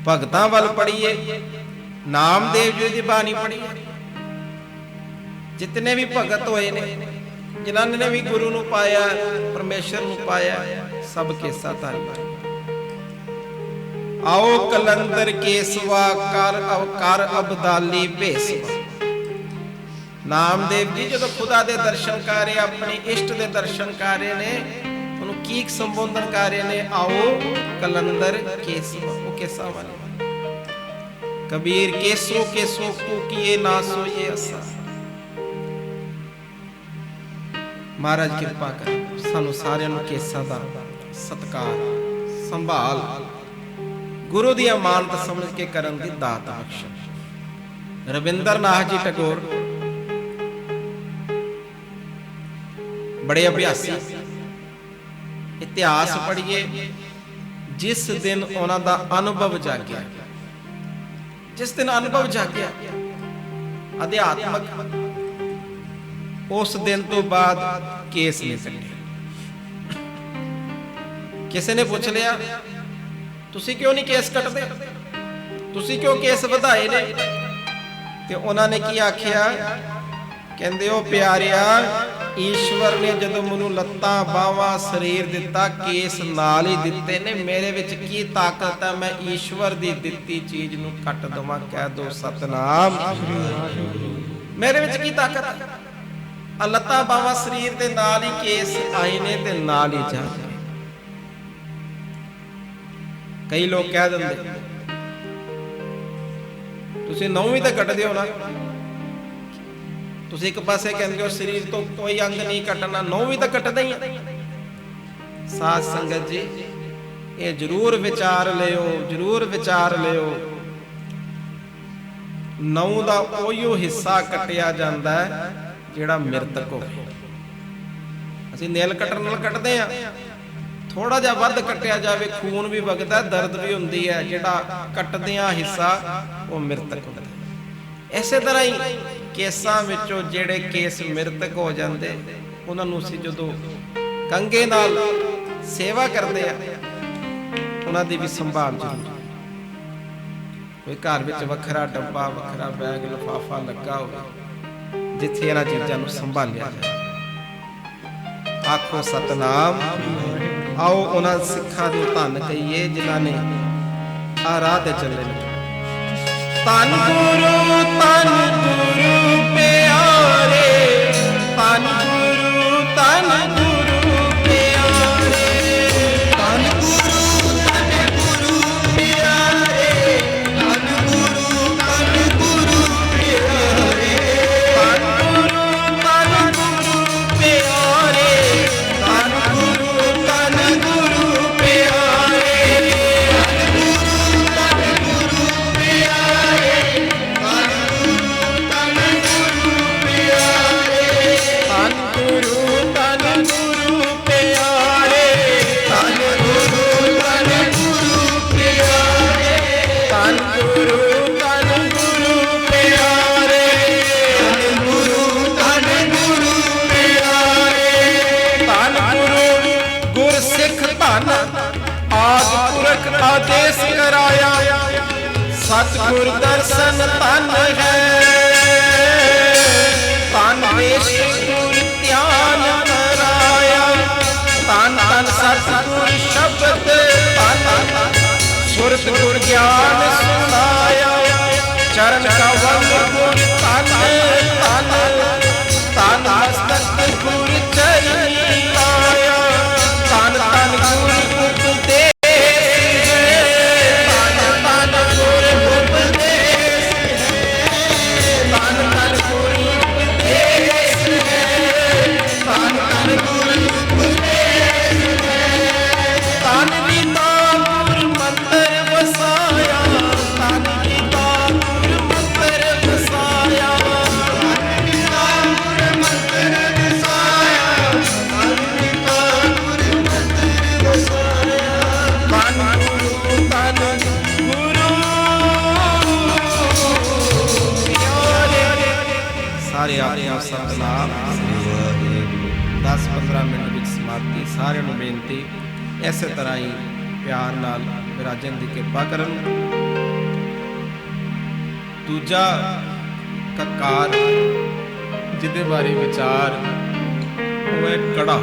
ਭਗਤਾਂ ਵੱਲ ਪੜ੍ਹੀਏ, ਨਾਮਦੇਵ ਜੀ ਦੀ ਬਾਣੀ ਪੜ੍ਹੀਏ। ਜਿਤਨੇ ਵੀ ਭਗਤ ਹੋਏ ਨੇ, ਜਿਨ੍ਹਾਂ ਨੇ ਵੀ ਗੁਰੂ ਨੂੰ ਪਾਇਆ, ਪਰਮੇਸ਼ਰ ਨੂੰ ਪਾਇਆ, ਸਭ ਕੇਸਾਂ ਧਾਰੀ। ਆਓ ਕਲੰਦਰ ਕੇਸਵਾ ਕਰ ਅਵਕਾਰ ਅਬਦਾਲੀ ਭੇਸਵਾ। ਨਾਮਦੇਵ ਜੀ ਜਦੋਂ ਖੁਦਾ ਦੇ ਦਰਸ਼ਨ ਕਰ ਰਹੇ, ਆਪਣੇ ਇਸ਼ਟ ਦੇ ਦਰਸ਼ਨ ਕਰ ਰਹੇ ਨੇ, ਉਹਨੂੰ ਕੀ ਸੰਬੋਧਨ ਕਰ ਰਹੇ ਨੇ? ਆਓ ਕਲੰਦਰ ਕੇਸਵਾ। ਉਹ ਕੇਸਾਂ ਵਾਲੇ। ਕਬੀਰ ਕੇਸੋ ਕੇਸੋ ਕੋ ਕੀਏ ਨਾ ਸੋਈਏ ਅਸਾ। ਮਹਾਰਾਜ ਕਿਰਪਾ ਕਰ ਸਾਨੂੰ ਸਾਰਿਆਂ ਨੂੰ ਕੇਸਾਂ ਦਾ ਸਤਿਕਾਰ, ਸੰਭਾਲ, ਗੁਰੂ ਦੀ ਅਮਾਨਤ ਸਮਝ ਕੇ ਕਰਨ ਦੀ ਦਾਤ ਬਖਸ਼ੇ। ਰਵਿੰਦਰਨਾਥ ਜੀ ਟੈਗੋਰ ਬੜੇ ਅਭਿਆਸੀ। ਇਤਿਹਾਸ ਪੜ੍ਹੀਏ, ਜਿਸ ਦਿਨ ਉਹਨਾਂ ਦਾ ਅਨੁਭਵ ਜਾਗਿਆ, ਜਿਸ ਦਿਨ ਅਨੁਭਵ ਜਾਗਿਆ ਅਧਿਆਤਮਕ, ਉਸ ਦਿਨ ਤੋਂ ਬਾਅਦ ਕੇਸ ਨਹੀਂ ਕੱਟੇ। ਕਿਸੇ ਨੇ ਪੁੱਛ ਲਿਆ ਤੁਸੀਂ ਕਿਉਂ ਨਹੀਂ ਕੇਸ ਕੱਟਦੇ, ਤੁਸੀਂ ਕਿਉਂ ਕੇਸ ਵਧਾਏ ਨੇ? ਤੇ ਉਹਨਾਂ ਨੇ ਕੀ ਆਖਿਆ? ਕਹਿੰਦੇ ਉਹ ਪਿਆਰਿਆ, ਈਸ਼ਵਰ ਨੇ ਜਦੋਂ ਮੈਨੂੰ ਲੱਤਾਂ ਬਾਹਾਂ ਸਰੀਰ ਦਿੱਤਾ, ਕੇਸ ਨਾਲ ਹੀ ਦਿੱਤੇ ਨੇ। ਮੇਰੇ ਵਿੱਚ ਕੀ ਤਾਕਤ ਹੈ ਮੈਂ ਈਸ਼ਵਰ ਦੀ ਦਿੱਤੀ ਚੀਜ਼ ਨੂੰ ਕੱਟ ਦਵਾਂ? ਕਹਿ ਦੋ ਸਤਨਾਮ। ਮੇਰੇ ਵਿੱਚ ਕੀ ਤਾਕਤ ਹੈ? ਆ ਲੱਤਾਂ ਬਾਹਾਂ ਸਰੀਰ ਦੇ ਨਾਲ ਹੀ ਕੇਸ ਆਏ ਨੇ ਤੇ ਨਾਲ ਹੀ ਜਾ। ਕਈ ਲੋਕ ਕਹਿ ਦਿੰਦੇ ਤੁਸੀਂ 9ਵੀਂ ਤਾਂ ਕੱਟਦੇ ਹੋ ਨਾ, ਤੁਸੀਂ ਇੱਕ ਪਾਸੇ ਕਹਿੰਦੇ ਹੋ ਸਰੀਰ ਤੋਂ ਕੋਈ ਅੰਗ ਨਹੀਂ ਕੱਟਣਾ, 9ਵੀਂ ਤਾਂ ਕੱਟਦਾ ਹੀ ਆ। ਸਾਧ ਸੰਗਤ ਜੀ ਇਹ ਜ਼ਰੂਰ ਵਿਚਾਰ ਲਿਓ, ਜ਼ਰੂਰ ਵਿਚਾਰ ਲਿਓ। 9 ਦਾ ਉਹੀਓ ਹਿੱਸਾ ਕੱਟਿਆ ਜਾਂਦਾ ਹੈ ਜਿਹੜਾ ਮ੍ਰਿਤਕ ਹੋਵੇ। ਅਸੀਂ ਨੇਲ ਕਟਰ ਨਾਲ ਕੱਟਦੇ ਆ, ਥੋੜਾ ਜਿਹਾ ਵੱਧ ਕੱਟਿਆ ਜਾਵੇ ਖੂਨ ਵੀ ਵਗਦਾ, ਦਰਦ ਵੀ ਹੁੰਦੀ ਹੈ। ਜਿਹੜਾ ਕੱਟਦਿਆਂ ਹਿੱਸਾ ਉਹ ਮ੍ਰਿਤਕ ਹੁੰਦਾ। ਇਸੇ ਤਰ੍ਹਾਂ ਹੀ ਕੇਸਾਂ ਵਿੱਚੋਂ ਜਿਹੜੇ ਕੇਸ ਮ੍ਰਿਤਕ ਹੋ ਜਾਂਦੇ ਉਹਨਾਂ ਨੂੰ ਅਸੀਂ ਜਦੋਂ ਕੰਘੇ ਨਾਲ ਸੇਵਾ ਕਰਦੇ ਆ, ਉਹਨਾਂ ਦੀ ਵੀ ਸੰਭਾਲ ਜ਼ਰੂਰੀ। ਕੋਈ ਘਰ ਵਿੱਚ ਵੱਖਰਾ ਡੱਬਾ, ਵੱਖਰਾ ਬੈਗ, ਲਿਫਾਫਾ ਲੱਗਾ ਹੋਵੇ ਜਿੱਥੇ ਇਹਨਾਂ ਚੀਜ਼ਾਂ ਨੂੰ ਸੰਭਾਲਿਆ ਜਾਏ। ਆਖੋ ਸਤਨਾਮ। ਆਓ ਉਹਨਾਂ ਸਿੱਖਾਂ ਨੂੰ ਧੰਨ ਕਹੀਏ ਜਿਨ੍ਹਾਂ ਨੇ ਆਹ ਰਾਹ ਤੇ ਚੱਲੇ ਨੇ। ਧੰਨ ਗੁਰੂ ਪਿਆਰੇ, ਧੰਨ ਗੁਰੂ ਪਿਆਰੇ, ਧੰਨ ਗੁਰੂ ਪਿਆਰੇ, ਧੰਨ ਗੁਰੂ ਪਿਆਰੇ, ਧੰਨ ਗੁਰੂ ਪਿਆਰੇ, ਧੰਨ ਗੁਰੂ ਪਿਆਰੇ, आदेश कराया। सतगुर दर्शन तन है, तन देश गुर ध्यान कराया। तन तन सतगुर शब्द तन, सुरत गुर ज्ञान सुनाया। चरण कमल गुर तन तन, तन मस्तक गुर चरनी आया। तन तन गुर उपदेश, सतनाम। 10-15 मिनट ਵਿੱਚ ਸਮਾਪਤੀ। ਸਾਰਿਆਂ ਨੂੰ ਬੇਨਤੀ ਇਸੇ ਤਰ੍ਹਾਂ ਹੀ ਪਿਆਰ ਨਾਲ ਵਿਰਾਜਨ ਦੀ ਕਿਰਪਾ ਕਰਨ। ਦੂਜਾ ਕਕਾਰ ਜਿਹਦੇ ਬਾਰੇ ਵਿਚਾਰ ਉਹ ਹੈ ਕੜਾ।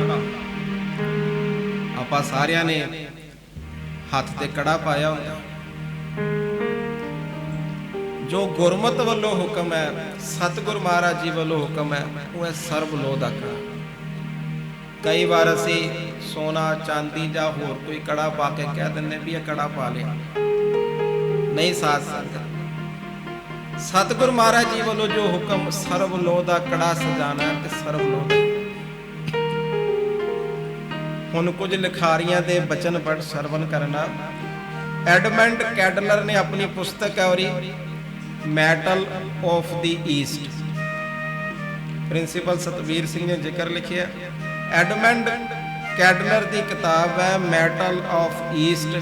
ਆਪਾਂ ਸਾਰਿਆਂ ਨੇ ਹੱਥ ਤੇ ਕੜਾ ਪਾਇਆ ਹੁੰਦਾ। ਜੋ ਗੁਰਮਤ ਵੱਲੋਂ ਹੁਕਮ ਹੈ, ਸਤਿਗੁਰ ਮਹਾਰਾਜ ਜੀ ਵੱਲੋਂ ਹੁਕਮ ਹੈ, ਉਹ ਹੈ ਸਰਬ ਲੋਹ ਦਾ ਕੜਾ। ਕਈ ਵਾਰ ਅਸੀਂ ਸੋਨਾ ਚਾਂਦੀ ਜਾਂ ਹੋਰ ਕੋਈ ਕੜਾ ਪਾ ਕੇ ਕਹਿ ਦਿੰਦੇ ਵੀ ਇਹ ਕੜਾ ਪਾ ਲਿਆ। ਨਹੀਂ ਸਾਧ ਸੰਗਤ, ਸਤਿਗੁਰ ਮਹਾਰਾਜ ਜੀ ਵੱਲੋਂ ਜੋ ਹੁਕਮ ਸਰਬ ਲੋਹ ਦਾ ਕੜਾ ਸਜਾਣਾ ਹੈ ਤੇ ਸਰਬ ਲੋਹ ਦਾ। ਹੁਣ ਕੁਝ ਲਿਖਾਰੀਆਂ ਦੇ ਬਚਨ ਪੜ੍ਹ ਸਰਵਨ ਕਰਨਾ। ਐਡਮੰਡ ਕੈਡਲਰ ਨੇ ਆਪਣੀ ਪੁਸਤਕ ਹੈ oriental of the East, principal Satvir Singh ਨੇ ਜ਼ਿਕਰ ਲਿਖਿਆ। ਐਡਮੰਡ ਕੈਡਲਰ ਦੀ ਕਿਤਾਬ ਹੈ ਮੈਟਲ ਆਫ ਈਸਟ।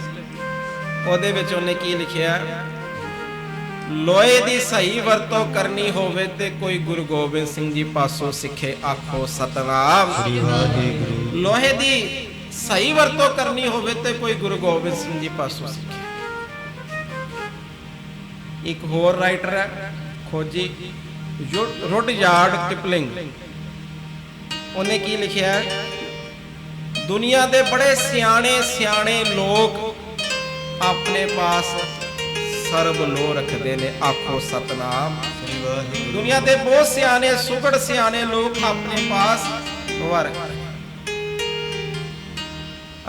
ਉਹਦੇ ਵਿੱਚ ਉਹਨੇ ਕੀ ਲਿਖਿਆ? ਲੋਹੇ ਦੀ ਸਹੀ ਵਰਤੋਂ ਕਰਨੀ ਹੋਵੇ ਤੇ ਕੋਈ ਗੁਰੂ ਗੋਬਿੰਦ ਸਿੰਘ ਜੀ ਪਾਸੋਂ ਸਿੱਖੇ। ਆਖੋ ਸਤਨਾਮ। ਲੋਹੇ ਦੀ ਸਹੀ ਵਰਤੋਂ ਕਰਨੀ ਹੋਵੇ ਤੇ ਕੋਈ ਗੁਰੂ ਗੋਬਿੰਦ ਸਿੰਘ ਜੀ ਪਾਸੋਂ ਸਿੱਖੇ। ਇੱਕ ਹੋਰ ਰਾਈਟਰ ਹੈ ਖੋਜੀ ਰੁਡਯਾਰਡ ਕਿਪਲਿੰਗ। ਉਹਨੇ ਕੀ ਲਿਖਿਆ? ਦੁਨੀਆ ਦੇ ਬੜੇ ਸਿਆਣੇ ਲੋਕ ਆਪਣੇ ਪਾਸ ਸਰਬ ਲੋਹ ਰੱਖਦੇ ਨੇ। ਆਖੋ ਸਤਨਾਮ। ਦੁਨੀਆ ਦੇ ਬਹੁਤ ਸਿਆਣੇ ਸੁਗੜ ਸਿਆਣੇ ਲੋਕ ਆਪਣੇ ਪਾਸ ਲੋਹਾ ਰੱਖਦੇ।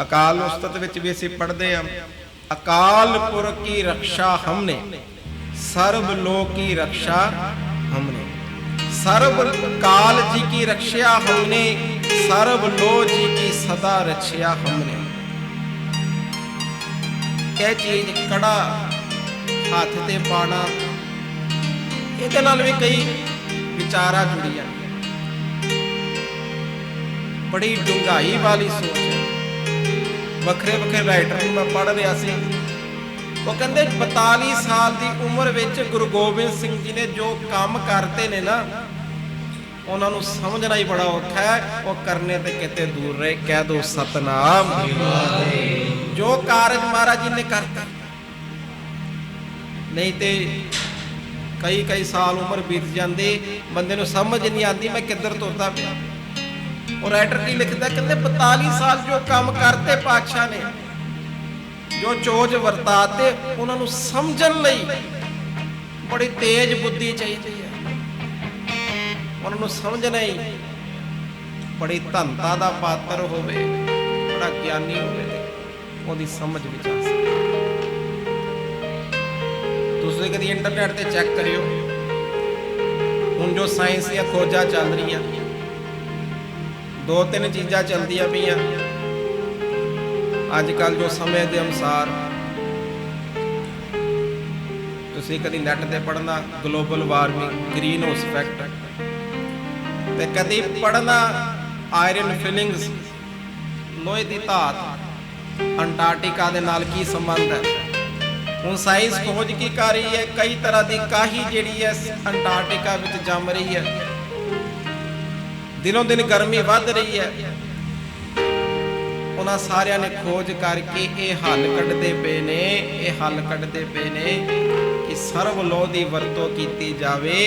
ਅਕਾਲ ਉਸਤਤ ਵਿੱਚ ਵੀ ਅਸੀਂ ਪੜ੍ਹਦੇ ਹਾਂ, ਅਕਾਲ ਪੁਰਖ ਕੀ ਰਕਸ਼ਾ ਹਮਨੇ, सर्व लोक की रक्षा हमने। सर्व काल जी की रक्षा हमने, सर्व लो जी की सदा रछिया हमने। यह चीज कड़ा हाथ ते पाना, ਇਹਦੇ ਨਾਲ भी कई विचारा जुड़ी है। बड़ी डूंघाई वाली सोच है। ਵੱਖਰੇ ਵੱਖਰੇ ਰਾਈਟਰ ਨੂੰ ਮੈਂ ਪੜ੍ਹ ਰਿਹਾ ਸੀ, ਉਹ ਕਹਿੰਦੇ 42 ਸਾਲ ਦੀ ਉਮਰ ਵਿੱਚ ਗੁਰੂ ਗੋਬਿੰਦ ਸਿੰਘ ਜੀ ਨੇ ਜੋ ਕੰਮ ਕਰਤੇ ਨੇ ਨਾ, ਉਹਨਾਂ ਨੂੰ ਸਮਝਣਾ ਹੀ ਬੜਾ ਔਖਾ ਹੈ। ਉਹ ਕਰਨੇ ਤੇ ਕਿਤੇ ਦੂਰ ਰਹੇ। ਕਹਿ ਦੋ ਸਤਨਾਮ। ਜੋ ਕਾਰਜ ਮਹਾਰਾਜ ਜੀ ਨੇ ਕਰਤਾ, ਨਹੀਂ ਤੇ ਕਈ ਸਾਲ ਉਮਰ ਬੀਤ ਜਾਂਦੀ, ਬੰਦੇ ਨੂੰ ਸਮਝ ਨਹੀਂ ਆਉਂਦੀ ਮੈਂ ਕਿੱਧਰ ਤੁਰਦਾ ਪਿਆ। ਉਹ ਰਾਈਟਰ ਕੀ ਲਿਖਦਾ, ਕਹਿੰਦੇ 42 ਸਾਲ ਜੋ ਕੰਮ ਕਰਤੇ ਪਾਤਸ਼ਾਹ ਨੇ, ਜੋ ਚੋਜ ਵਰਤਾਤੇ, ਉਹਨਾਂ ਨੂੰ ਸਮਝਣ ਲਈ ਬੜੀ ਤੇਜ਼ ਬੁੱਧੀ ਚਾਹੀਦੀ ਹੈ। ਉਹਨਾਂ ਨੂੰ ਸਮਝਣਾ ਹੀ ਬੜੀ ਧੰਤਾ ਦਾ ਪਾਤਰ ਹੋਵੇ, ਬੜਾ ਗਿਆਨੀ ਹੋਵੇ ਤੇ ਉਹਦੀ ਸਮਝ ਵਿੱਚ ਆ ਸਕੇ। ਤੁਸੀਂ ਕਦੀ ਇੰਟਰਨੈਟ ਤੇ ਚੈੱਕ ਕਰਿਓ, ਹੁਣ ਜੋ ਸਾਇੰਸ ਦੀਆਂ ਖੋਜਾਂ ਚੱਲ ਰਹੀਆਂ, 2-3 ਚੀਜ਼ਾਂ ਚੱਲਦੀਆਂ ਪਈਆਂ ਅੱਜ ਕੱਲ੍ਹ ਜੋ ਸਮੇਂ ਦੇ ਅਨੁਸਾਰ। ਤੁਸੀਂ ਕਦੀ ਨੈਟ ਤੇ ਪੜ੍ਹਨਾ global warming, green house effect, ਤੇ ਕਦੀ ਪੜ੍ਹਨਾ ਆਇਰਨ ਫਿਲਿੰਗਸ, ਲੋਹੇ ਦੀ ਧਾਤ ਅੰਟਾਰਕਟਿਕਾ ਦੇ ਨਾਲ ਕੀ ਸੰਬੰਧ ਹੈ। ਹੁਣ ਸਾਇੰਸ ਖੋਜ ਕੀ ਕਰ ਰਹੀ ਹੈ, ਕਈ ਤਰ੍ਹਾਂ ਦੀ ਕਾਹੀ ਜਿਹੜੀ ਹੈ ਅੰਟਾਰਕਟਿਕਾ ਵਿੱਚ ਜੰਮ ਰਹੀ ਹੈ, ਦਿਨੋਂ ਦਿਨ ਗਰਮੀ ਵੱਧ ਰਹੀ ਹੈ। ਉਹਨਾਂ ਸਾਰਿਆਂ ਨੇ ਖੋਜ ਕਰਕੇ ਇਹ ਹੱਲ ਕੱਢਦੇ ਪਏ ਨੇ ਕਿ ਸਰਵ ਲੋਹ ਦੀ ਵਰਤੋਂ ਕੀਤੀ ਜਾਵੇ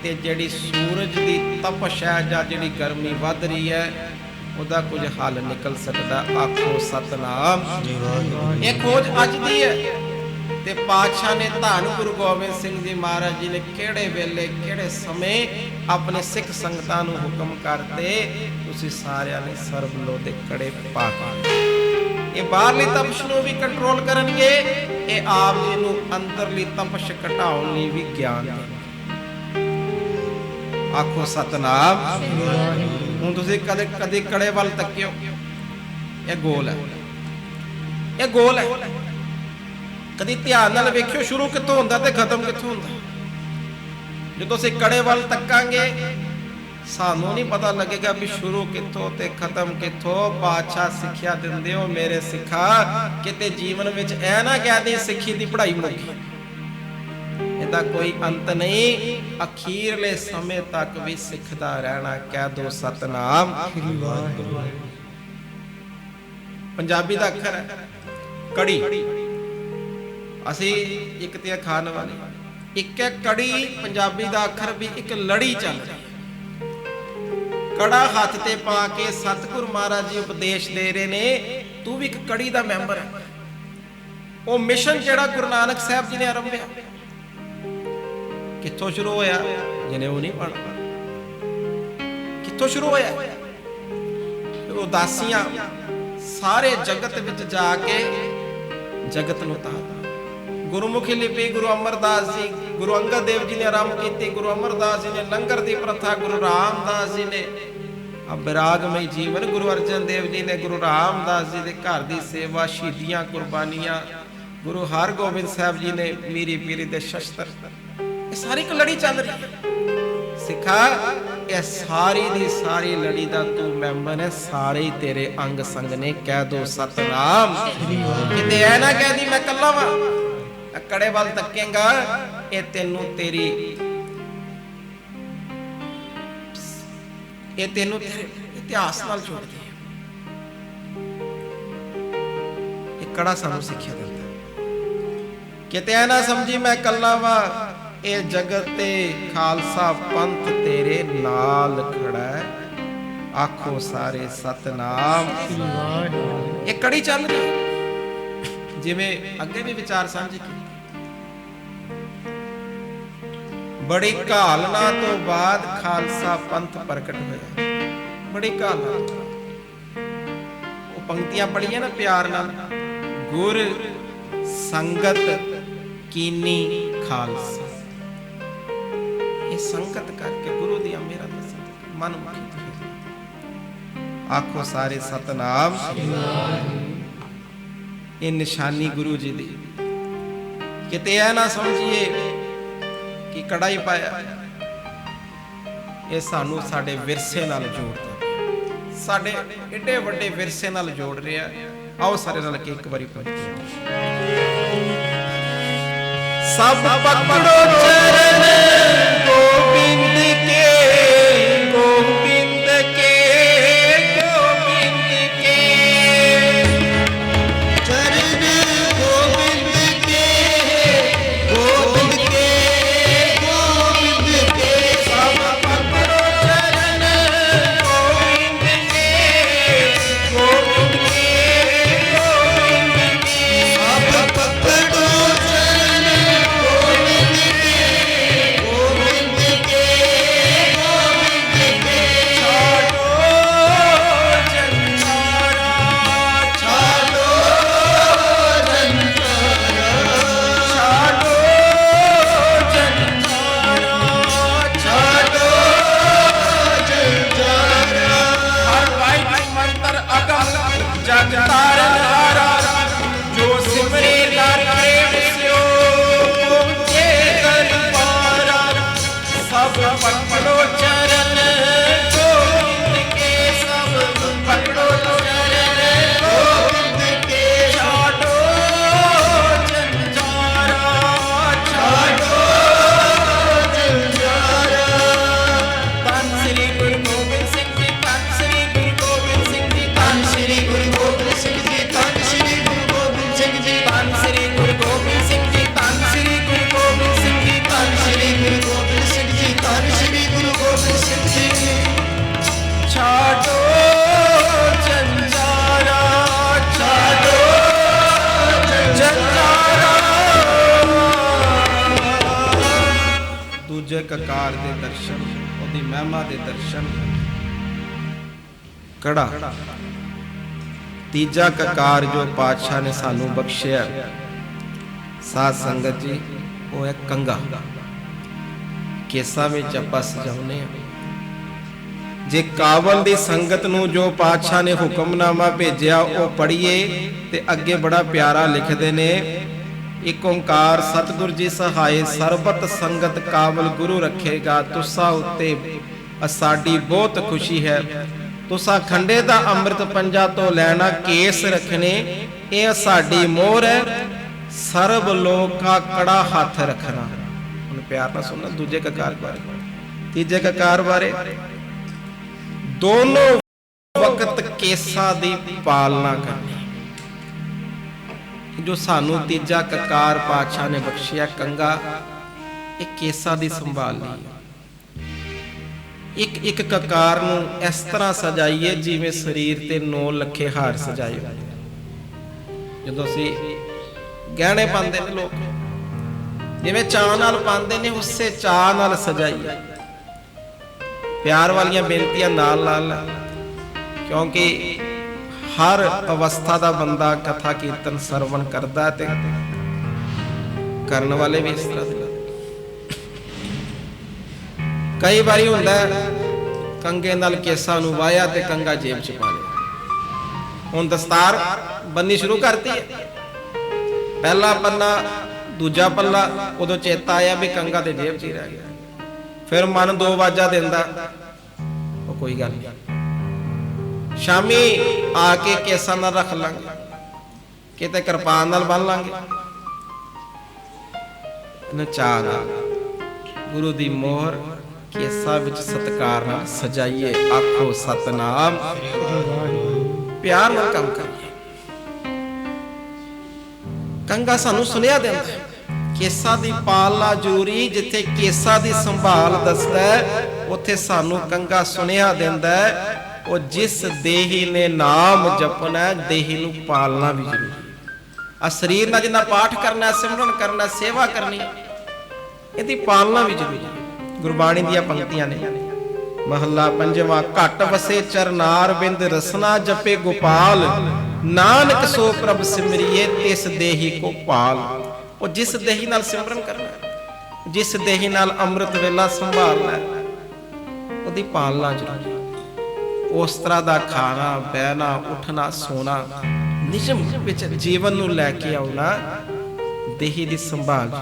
ਤੇ ਜਿਹੜੀ ਸੂਰਜ ਦੀ ਤਪਸ਼ ਹੈ ਜਾਂ ਜਿਹੜੀ ਗਰਮੀ ਵੱਧ ਰਹੀ ਹੈ, ਉਹਦਾ ਕੁਝ ਹੱਲ ਨਿਕਲ ਸਕਦਾ। ਆਖੋ ਸਤਨਾਮ। ਇਹ ਖੋਜ ਅੱਜ ਦੀ ਹੈ ਤੇ ਪਾਤਸ਼ਾਹ ਨੇ ਧੰਨ ਗੁਰੂ ਗੋਬਿੰਦ ਸਿੰਘ ਜੀ ਮਹਾਰਾਜ ਜੀ ਨੇ ਕਿਹੜੇ ਵੇਲੇ ਕਿਹੜੇ ਸਮੇਂ ਆਪਣੇ ਸਿੱਖ ਸੰਗਤਾਂ ਨੂੰ ਹੁਕਮ ਕਰਤੇ, ਤੁਸੀਂ ਸਾਰਿਆਂ ਨੇ ਸਰਬ ਲੋਹ ਦੇ ਕੜੇ ਪਾ ਕੇ। ਇਹ ਬਾਹਰਲੀ ਤਪਸ਼ ਨੂੰ ਵੀ ਕੰਟਰੋਲ ਕਰਨਗੇ, ਇਹ ਆਪ ਜੀ ਨੂੰ ਅੰਦਰਲੀ ਤਪਸ਼ ਘਟਾਉਣ ਲਈ ਵੀ ਗਿਆਨ ਦੇਣਗੇ। ਆਖੋ ਸਤਨਾਮ। ਹੁਣ ਤੁਸੀਂ ਕਦੇ ਕੜੇ ਵੱਲ ਤੱਕਿਓ, ਇਹ ਗੋਲ ਹੈ, ਇਹ ਗੋਲ ਹੈ। ਕਦੀ ਧਿਆਨ ਨਾਲ ਵੇਖਿਓ ਸ਼ੁਰੂ ਕਿੱਥੋਂ ਹੁੰਦਾ ਤੇ ਖਤਮ ਕਿੱਥੋਂ ਹੁੰਦਾ। ਜਦੋਂ ਅਸੀਂ ਕੜੇ ਵੱਲ ਤੱਕਾਂਗੇ ਸਾਨੂੰ ਨਹੀਂ ਪਤਾ ਲੱਗੇਗਾ ਵੀ ਸ਼ੁਰੂ ਕਿੱਥੋਂ ਤੇ ਖਤਮ ਕਿੱਥੋਂ। ਪਾਤਸ਼ਾਹ ਸਿੱਖਿਆ ਦਿੰਦੇ ਹੋ ਮੇਰੇ ਸਿੱਖਾ, ਕਿਤੇ ਜੀਵਨ ਵਿੱਚ ਇਹ ਨਾ ਕਹਿ ਦੇ ਸਿੱਖੀ ਦੀ ਪੜ੍ਹਾਈ ਮੁੱਕੀ, ਇਹਦਾ ਕੋਈ ਅੰਤ ਨਹੀਂ। ਅਖੀਰਲੇ ਸਮੇਂ ਤੱਕ ਵੀ ਸਿੱਖਦਾ ਰਹਿਣਾ। ਕਹਿ ਦੋ ਸਤਨਾਮ। ਪੰਜਾਬੀ ਦਾ ਅੱਖਰ ਹੈ ਕੜੀ, ਅਸੀਂ ਇੱਕ ਤੇ ਖਾਣ ਵਾਲੇ, ਇੱਕ ਹੈ ਕੜੀ। ਪੰਜਾਬੀ ਦਾ ਅੱਖਰ ਵੀ ਇੱਕ ਲੜੀ ਚੱਲ ਰਹੀ। ਕੜਾ ਹੱਥ ਤੇ ਪਾ ਕੇ ਸਤਿਗੁਰ ਮਹਾਰਾਜ ਜੀ ਉਪਦੇਸ਼ ਦੇ ਰਹੇ ਨੇ, ਤੂੰ ਵੀ ਇੱਕ ਕੜੀ ਦਾ ਮੈਂਬਰ ਹੈ। ਉਹ ਮਿਸ਼ਨ ਜਿਹੜਾ ਗੁਰੂ ਨਾਨਕ ਸਾਹਿਬ ਜੀ ਨੇ ਆਰੰਭਿਆ, ਕਿੱਥੋਂ ਸ਼ੁਰੂ ਹੋਇਆ ਜਿਹਨੇ ਉਹ ਨਹੀਂ ਪੜ੍ਹਨਾ, ਕਿੱਥੋਂ ਸ਼ੁਰੂ ਹੋਇਆ। ਉਦਾਸੀਆਂ ਸਾਰੇ ਜਗਤ ਵਿੱਚ ਜਾ ਕੇ ਜਗਤ ਨੂੰ ਤਾਰਨਾ। ਗੁਰਮੁਖੀ ਲਿਪੀ ਗੁਰੂ ਅਮਰਦਾਸ ਜੀ, ਗੁਰੂ ਅੰਗਦ ਦੇਵ ਜੀ ਨੇ ਆਰੰਭ ਕੀਤੀ, ਗੁਰੂ ਅਮਰਦਾਸ ਜੀ ਨੇ ਲੰਗਰ ਦੀ ਪ੍ਰਥਾ, ਗੁਰੂ ਰਾਮਦਾਸ ਜੀ ਨੇ ਬਿਰਾਗਮਈ ਜੀਵਨ, ਗੁਰੂ ਅਰਜਨ ਦੇਵ ਜੀ ਨੇ ਗੁਰੂ ਰਾਮਦਾਸ ਜੀ ਦੇ ਘਰ ਦੀ ਸੇਵਾ, ਸ਼ਹੀਦੀਆਂ, ਕੁਰਬਾਨੀਆਂ, ਗੁਰੂ ਹਰਗੋਬਿੰਦ ਸਾਹਿਬ ਜੀ ਨੇ ਮੀਰੀ ਪੀਰੀ ਦੇ ਸ਼ਸਤਰ। ਇਹ ਸਾਰੀ ਇੱਕ ਲੜੀ ਚੱਲ ਰਹੀ ਹੈ ਸਿੱਖਾ। ਇਹ ਸਾਰੀ ਦੀ ਸਾਰੀ ਲੜੀ ਦਾ ਤੂੰ ਮੈਂਬਰ ਹੈ, ਸਾਰੇ ਹੀ ਤੇਰੇ ਅੰਗ ਸੰਗ ਨੇ। ਕਹਿ ਦੋ ਸਤਨਾਮ। ਕਿਤੇ ਐ ਨਾ ਕਹਿ ਦੀ ਮੈਂ ਇਕੱਲਾ ਵਾਂ। ਕੜੇ ਵੱਲ ਤੱਕੇਗਾ, ਇਹ ਤੈਨੂੰ ਤੇਰੀ ਤੇਰੇ ਇਤਿਹਾਸ ਨਾਲ ਜੋੜਦੀ ਹੈ। ਇਹ ਕੜਾ ਸਾਨੂੰ ਸਿੱਖਿਆ ਦਿੰਦਾ। ਕਿਤੇ ਐ ਨਾ ਸਮਝੀ ਮੈਂ ਇਕੱਲਾ ਵਾਂ, ਇਹ ਜਗਤ ਤੇ ਖਾਲਸਾ ਪੰਥ ਤੇਰੇ ਨਾਲ ਖੜਾ ਹੈ। ਆਖੋ ਸਾਰੇ ਸਤਨਾਮ। ਇਹ ਕੜੀ ਚੱਲ ਰਹੀ। ਜਿਵੇਂ ਅੱਗੇ ਵੀ ਵਿਚਾਰ ਸਾਂਝੇ ਕੀਤੇ, ਬੜੀ ਘਾਲਨਾ ਤੋਂ ਬਾਅਦ ਖਾਲਸਾ ਪੰਥ ਪ੍ਰਗਟ ਹੋਇਆ। ਬੜੀ ਘਾਲਨਾ, ਉਹ ਪੰਕਤੀਆਂ ਪੜ੍ਹੀਆਂ ਨਾ ਪਿਆਰ ਨਾਲ, ਗੁਰ ਸੰਗਤ ਕੀਨੀ ਖਾਲਸਾ। ਇਹ ਸੰਗਤ ਕਰਕੇ ਗੁਰੂ ਦੀਆਂ ਮੇਰਾ ਮਨ ਮੁਖੀ आखो सारे सतनाम। ये निशानी गुरु जी दी, किते ऐ ना समझिए कि कड़ाई पाया, ये सानू साडे विरसे नाल जोड़दा, साडे एडे वड्डे विरसे नाल जोड़ रहा। आओ सारे नाल के एक बारी पढ़िए। सब पकड़ो चरण गोविंद के, गोविंद के, गोविंद के चरण गोविंद के, गोविंद के, गोविंद के सब पकड़ो चरण गोविंद के, गोविंद के, गोविंद के सब पकड़ो चरण गोविंद के, गोविंद के, गोविंद के छाड़ो जंजारा, छाड़ो जंजारा, छाड़ो जंजारा। हर भाई मंत्र अगम जग तारन हारा, जो सिमरे नर प्रेम स्यो के दरबारा। सब पकड़ो चरण गोविंद के, सब पकड़ो चरण गोविंद के छाड़ो जंजारा, छाड़ो जंजारा। धन श्री गुरु गोबिंद सिंह जी, धन श्री गुरु गोबिंद सिंह जी, धन श्री गुरु गोबिंद सिंह जी, धन श्री गुरु गोबिंद सिंह जी, धन श्री गुरु गोबिंद सिंह जी, धन श्री गुरु गोबिंद सिंह जी, धन श्री गुरु गोबिंद सिंह जी, धन श्री गुरु गोबिंद सिंह जी। छाड़ो जंजारा, छाड़ो जंजारा। दूजे ककार दे दर्शन, ओदी महिमा दे दर्शन। कड़ा तीजा ककार जो पातशाह ने सानू बख्शिया साध संगत जी, वो है कंगा। केसा में ਆਪਾਂ सजाउने जे काबल दी संगत नू जो पातशाह ने हुक्मनामा भेजिया वो पढ़िए ते अगे बड़ा प्यारा लिखते ने। एक ओंकार सतगुर जी सहाय, सरबत संगत काबल गुरु रखेगा। तुसा उत्ते साडी बहुत खुशी है, तुसा खंडे दा अमृत पंजा तो लैना, केस रखने ये साडी मोहर है। सर्व लोक का कड़ा हाथ रखना। ਹੁਣ ਪਿਆਰ ਨਾਲ ਸੁਣਨਾ ਦੂਜੇ ਕਕਾਰ ਬਾਰੇ, ਤੀਜੇ ਕਕਾਰ ਬਾਰੇ। ਦੋਨੋਂ ਵਕਤ ਕੇਸਾਂ ਦੀ ਪਾਲਣਾ ਕਰਨੀ। ਜੋ ਸਾਨੂੰ ਤੀਜਾ ਕਕਾਰ ਪਾਤਸ਼ਾਹ ਨੇ ਬਖਸ਼ਿਆ ਕੰਗਾ, ਇਹ ਕੇਸਾਂ ਦੀ ਸੰਭਾਲ ਲਈ। ਇੱਕ ਇੱਕ ਕਕਾਰ ਨੂੰ ਇਸ ਤਰ੍ਹਾਂ ਸਜਾਈਏ ਜਿਵੇਂ ਸਰੀਰ ਤੇ 9 ਲੱਖੇ ਹਾਰ ਸਜਾਏ ਹੋਏ। ਜਦੋਂ ਅਸੀਂ ਗਹਿਣੇ ਪਾਉਂਦੇ ਨੇ ਲੋਕ, ਜਿਵੇਂ ਚਾਅ ਨਾਲ ਪਾਉਂਦੇ ਨੇ, ਉਸੇ ਚਾਅ ਨਾਲ ਸਜਾਈਏ। ਪਿਆਰ ਵਾਲੀਆਂ ਬੇਨਤੀਆਂ ਨਾਲ ਨਾਲ, ਕਿਉਂਕਿ ਹਰ ਅਵਸਥਾ ਦਾ ਬੰਦਾ ਕਥਾ ਕੀਰਤਨ ਸਰਵਣ ਕਰਦਾ ਤੇ ਕਰਨ ਵਾਲੇ ਵੀ ਇਸ ਤਰ੍ਹਾਂ ਦੇ। ਕਈ ਵਾਰੀ ਹੁੰਦਾ ਕੰਗੇ ਨਾਲ ਕੇਸਾਂ ਨੂੰ ਵਾਇਆ ਤੇ ਕੰਗਾ ਜੇਬ ਚ ਪਾ ਲਿਆ। ਹੁਣ ਦਸਤਾਰ ਬੰਨੀ ਸ਼ੁਰੂ ਕਰਤੀ ਹੈ, ਪਹਿਲਾ ਪੰਨਾ ਦੂਜਾ ਪੱਲਾ, ਉਦੋਂ ਚੇਤਾ ਆਇਆ ਵੀ ਕੰਗਾ ਤੇ ਜੇਬ ਚ ਹੀ ਰਹਿ ਗਿਆ। ਫਿਰ ਮਨ 2 ਵਾਜਾ ਦਿੰਦਾ, ਉਹ ਕੋਈ ਗੱਲ ਨਹੀਂ, ਸ਼ਾਮੀ ਆ ਕੇ ਕੇਸਾਂ ਨਾਲ ਰੱਖ ਲਾਂਗੇ, ਕਿਤੇ ਕਿਰਪਾਨ ਨਾਲ ਬੰਨ ਲਾਂਗੇ। ਨਚਾ ਗੁਰੂ ਦੀ ਮੋਹਰ ਕੇਸਾਂ ਵਿੱਚ ਸਤਿਕਾਰ ਨਾਲ ਸਜਾਈਏ। ਆਖੋ ਸਤਨਾਮ। ਪਿਆਰ ਨਾਲ ਕੰਮ ਕਰੀਏ। ਕੰਗਾ ਸਾਨੂੰ ਸੁਨੇਹਾ ਦਿੰਦਾ, ਕੇਸਾਂ ਦੀ ਪਾਲਣਾ ਜ਼ਰੂਰੀ। ਜਿੱਥੇ ਕੇਸਾਂ ਦੀ ਸੰਭਾਲ ਦੱਸਦਾ, ਉੱਥੇ ਸਾਨੂੰ ਕੰਗਾ ਸੁਨੇਹਾ ਦਿੰਦਾ, ਉਹ ਜਿਸ ਦੇਹੀ ਨੇ ਨਾਮ ਜਪਣਾ, ਦੇਹੀ ਨੂੰ ਪਾਲਣਾ ਵੀ ਜ਼ਰੂਰੀ। ਆ ਸਰੀਰ ਨਾਲ ਜਿੰਨਾ ਪਾਠ ਕਰਨਾ, ਸਿਮਰਨ ਕਰਨਾ, ਸੇਵਾ ਕਰਨੀ, ਇਹਦੀ ਪਾਲਣਾ ਵੀ ਜ਼ਰੂਰੀ ਹੈ। ਗੁਰਬਾਣੀ ਦੀਆਂ ਪੰਕਤੀਆਂ ਨੇ, महला पंजवा घट वसे चरनार बिंद रसना जपे गोपाल नानक सो प्रभ सिमरिए तिस देही को पाल। और जिस देही नाल सिमरन करना, जिस देही नाल अमृत वेला संभालना, उहदी पालना जरूरी। उस तरह का खाना बहना उठना सोना निजम विच जीवन नूं लैके आउणा देही दी संभाल।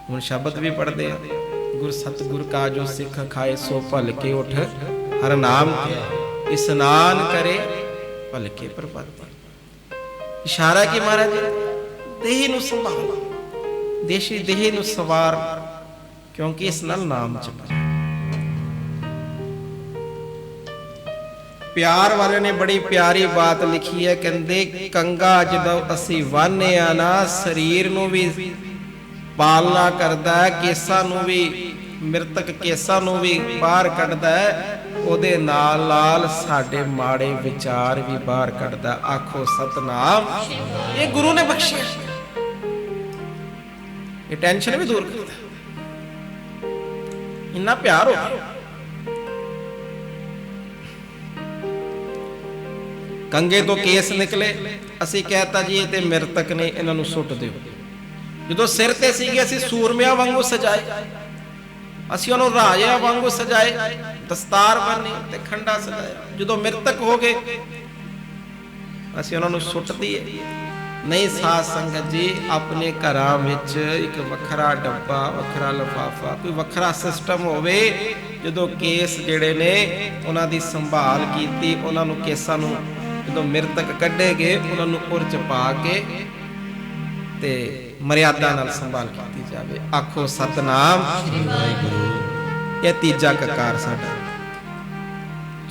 हुण शब्द भी पढ़ते हैं, गुर सतगुर का जो सिख खाए सो भल के उठ हर नाम के स्नान करे भल के प्रभात। इशारा कि महाराज देही नूं संभाल, देशी देही नूं सवार, क्योंकि इस नाल नाम जप। प्यार वाले ने बड़ी प्यारी बात लिखी है, कहंदे कंगा जदों असीं वाहने आ ना शरीर नूं भी पालना करदा है, केसां नूं भी मृतक केसां नूं भी बाहर कढदा है, ਉਹਦੇ ਨਾਲ ਨਾਲ ਸਾਡੇ ਮਾੜੇ ਵਿਚਾਰ ਵੀ ਬਾਹਰ ਕੱਢਦਾ। ਆਖੋ ਸਤਨਾਮ, ਇਹ ਗੁਰੂ ਨੇ ਬਖਸ਼ਿਆ, ਇਹ ਟੈਨਸ਼ਨ ਵੀ ਦੂਰ ਕਰਦਾ। ਇੰਨਾ ਪਿਆਰ ਹੋ ਗਿਆ। ਕੰਗੇ ਤੋਂ ਕੇਸ ਨਿਕਲੇ, ਅਸੀਂ ਕਹਿਤਾ ਜੀ ਇਹ ਤੇ ਮ੍ਰਿਤਕ ਨੇ, ਇਹਨਾਂ ਨੂੰ ਸੁੱਟ ਦਿਓ। ਜਦੋਂ ਸਿਰ ਤੇ ਸੀਗੇ ਅਸੀਂ ਸੂਰਮਿਆਂ ਵਾਂਗੂ ਸਜਾਏ, ਅਸੀਂ ਉਹਨੂੰ ਰਾਜਿਆਂ ਵਾਂਗੂ ਸਜਾਏ, ਦਸਤਾਰ ਬੰਨੀ ਤੇ ਖੰਡਾ ਸਜਾਇਆ। ਜਦੋਂ ਮ੍ਰਿਤਕ ਹੋ ਗਏ ਅਸੀਂ ਉਹਨਾਂ ਨੂੰ ਸੁੱਟ ਦਈਏ? ਨਹੀਂ ਸਾਧ ਸੰਗਤ ਜੀ, ਆਪਣੇ ਘਰਾਂ ਵਿੱਚ ਇੱਕ ਵੱਖਰਾ ਡੱਬਾ, ਵੱਖਰਾ ਲਿਫਾਫਾ, ਕੋਈ ਵੱਖਰਾ ਸਿਸਟਮ ਹੋਵੇ। ਜਦੋਂ ਕੇਸ ਜਿਹੜੇ ਨੇ ਉਹਨਾਂ ਦੀ ਸੰਭਾਲ ਕੀਤੀ, ਉਹਨਾਂ ਨੂੰ ਕੇਸਾਂ ਨੂੰ ਜਦੋਂ ਮ੍ਰਿਤਕ ਕੱਢੇ ਗਏ ਉਹਨਾਂ ਨੂੰ ਉਰ ਚ ਪਾ ਕੇ ਤੇ ਮਰਿਆਦਾ ਨਾਲ ਸੰਭਾਲ ਕੀਤੀ ਜਾਵੇ। ਆਖੋ ਸਤਨਾਮ ਸ੍ਰੀ ਵਾਹਿਗੁਰੂ। ਇਹ ਤੀਜਾ ਕਕਾਰ ਸਾਡਾ।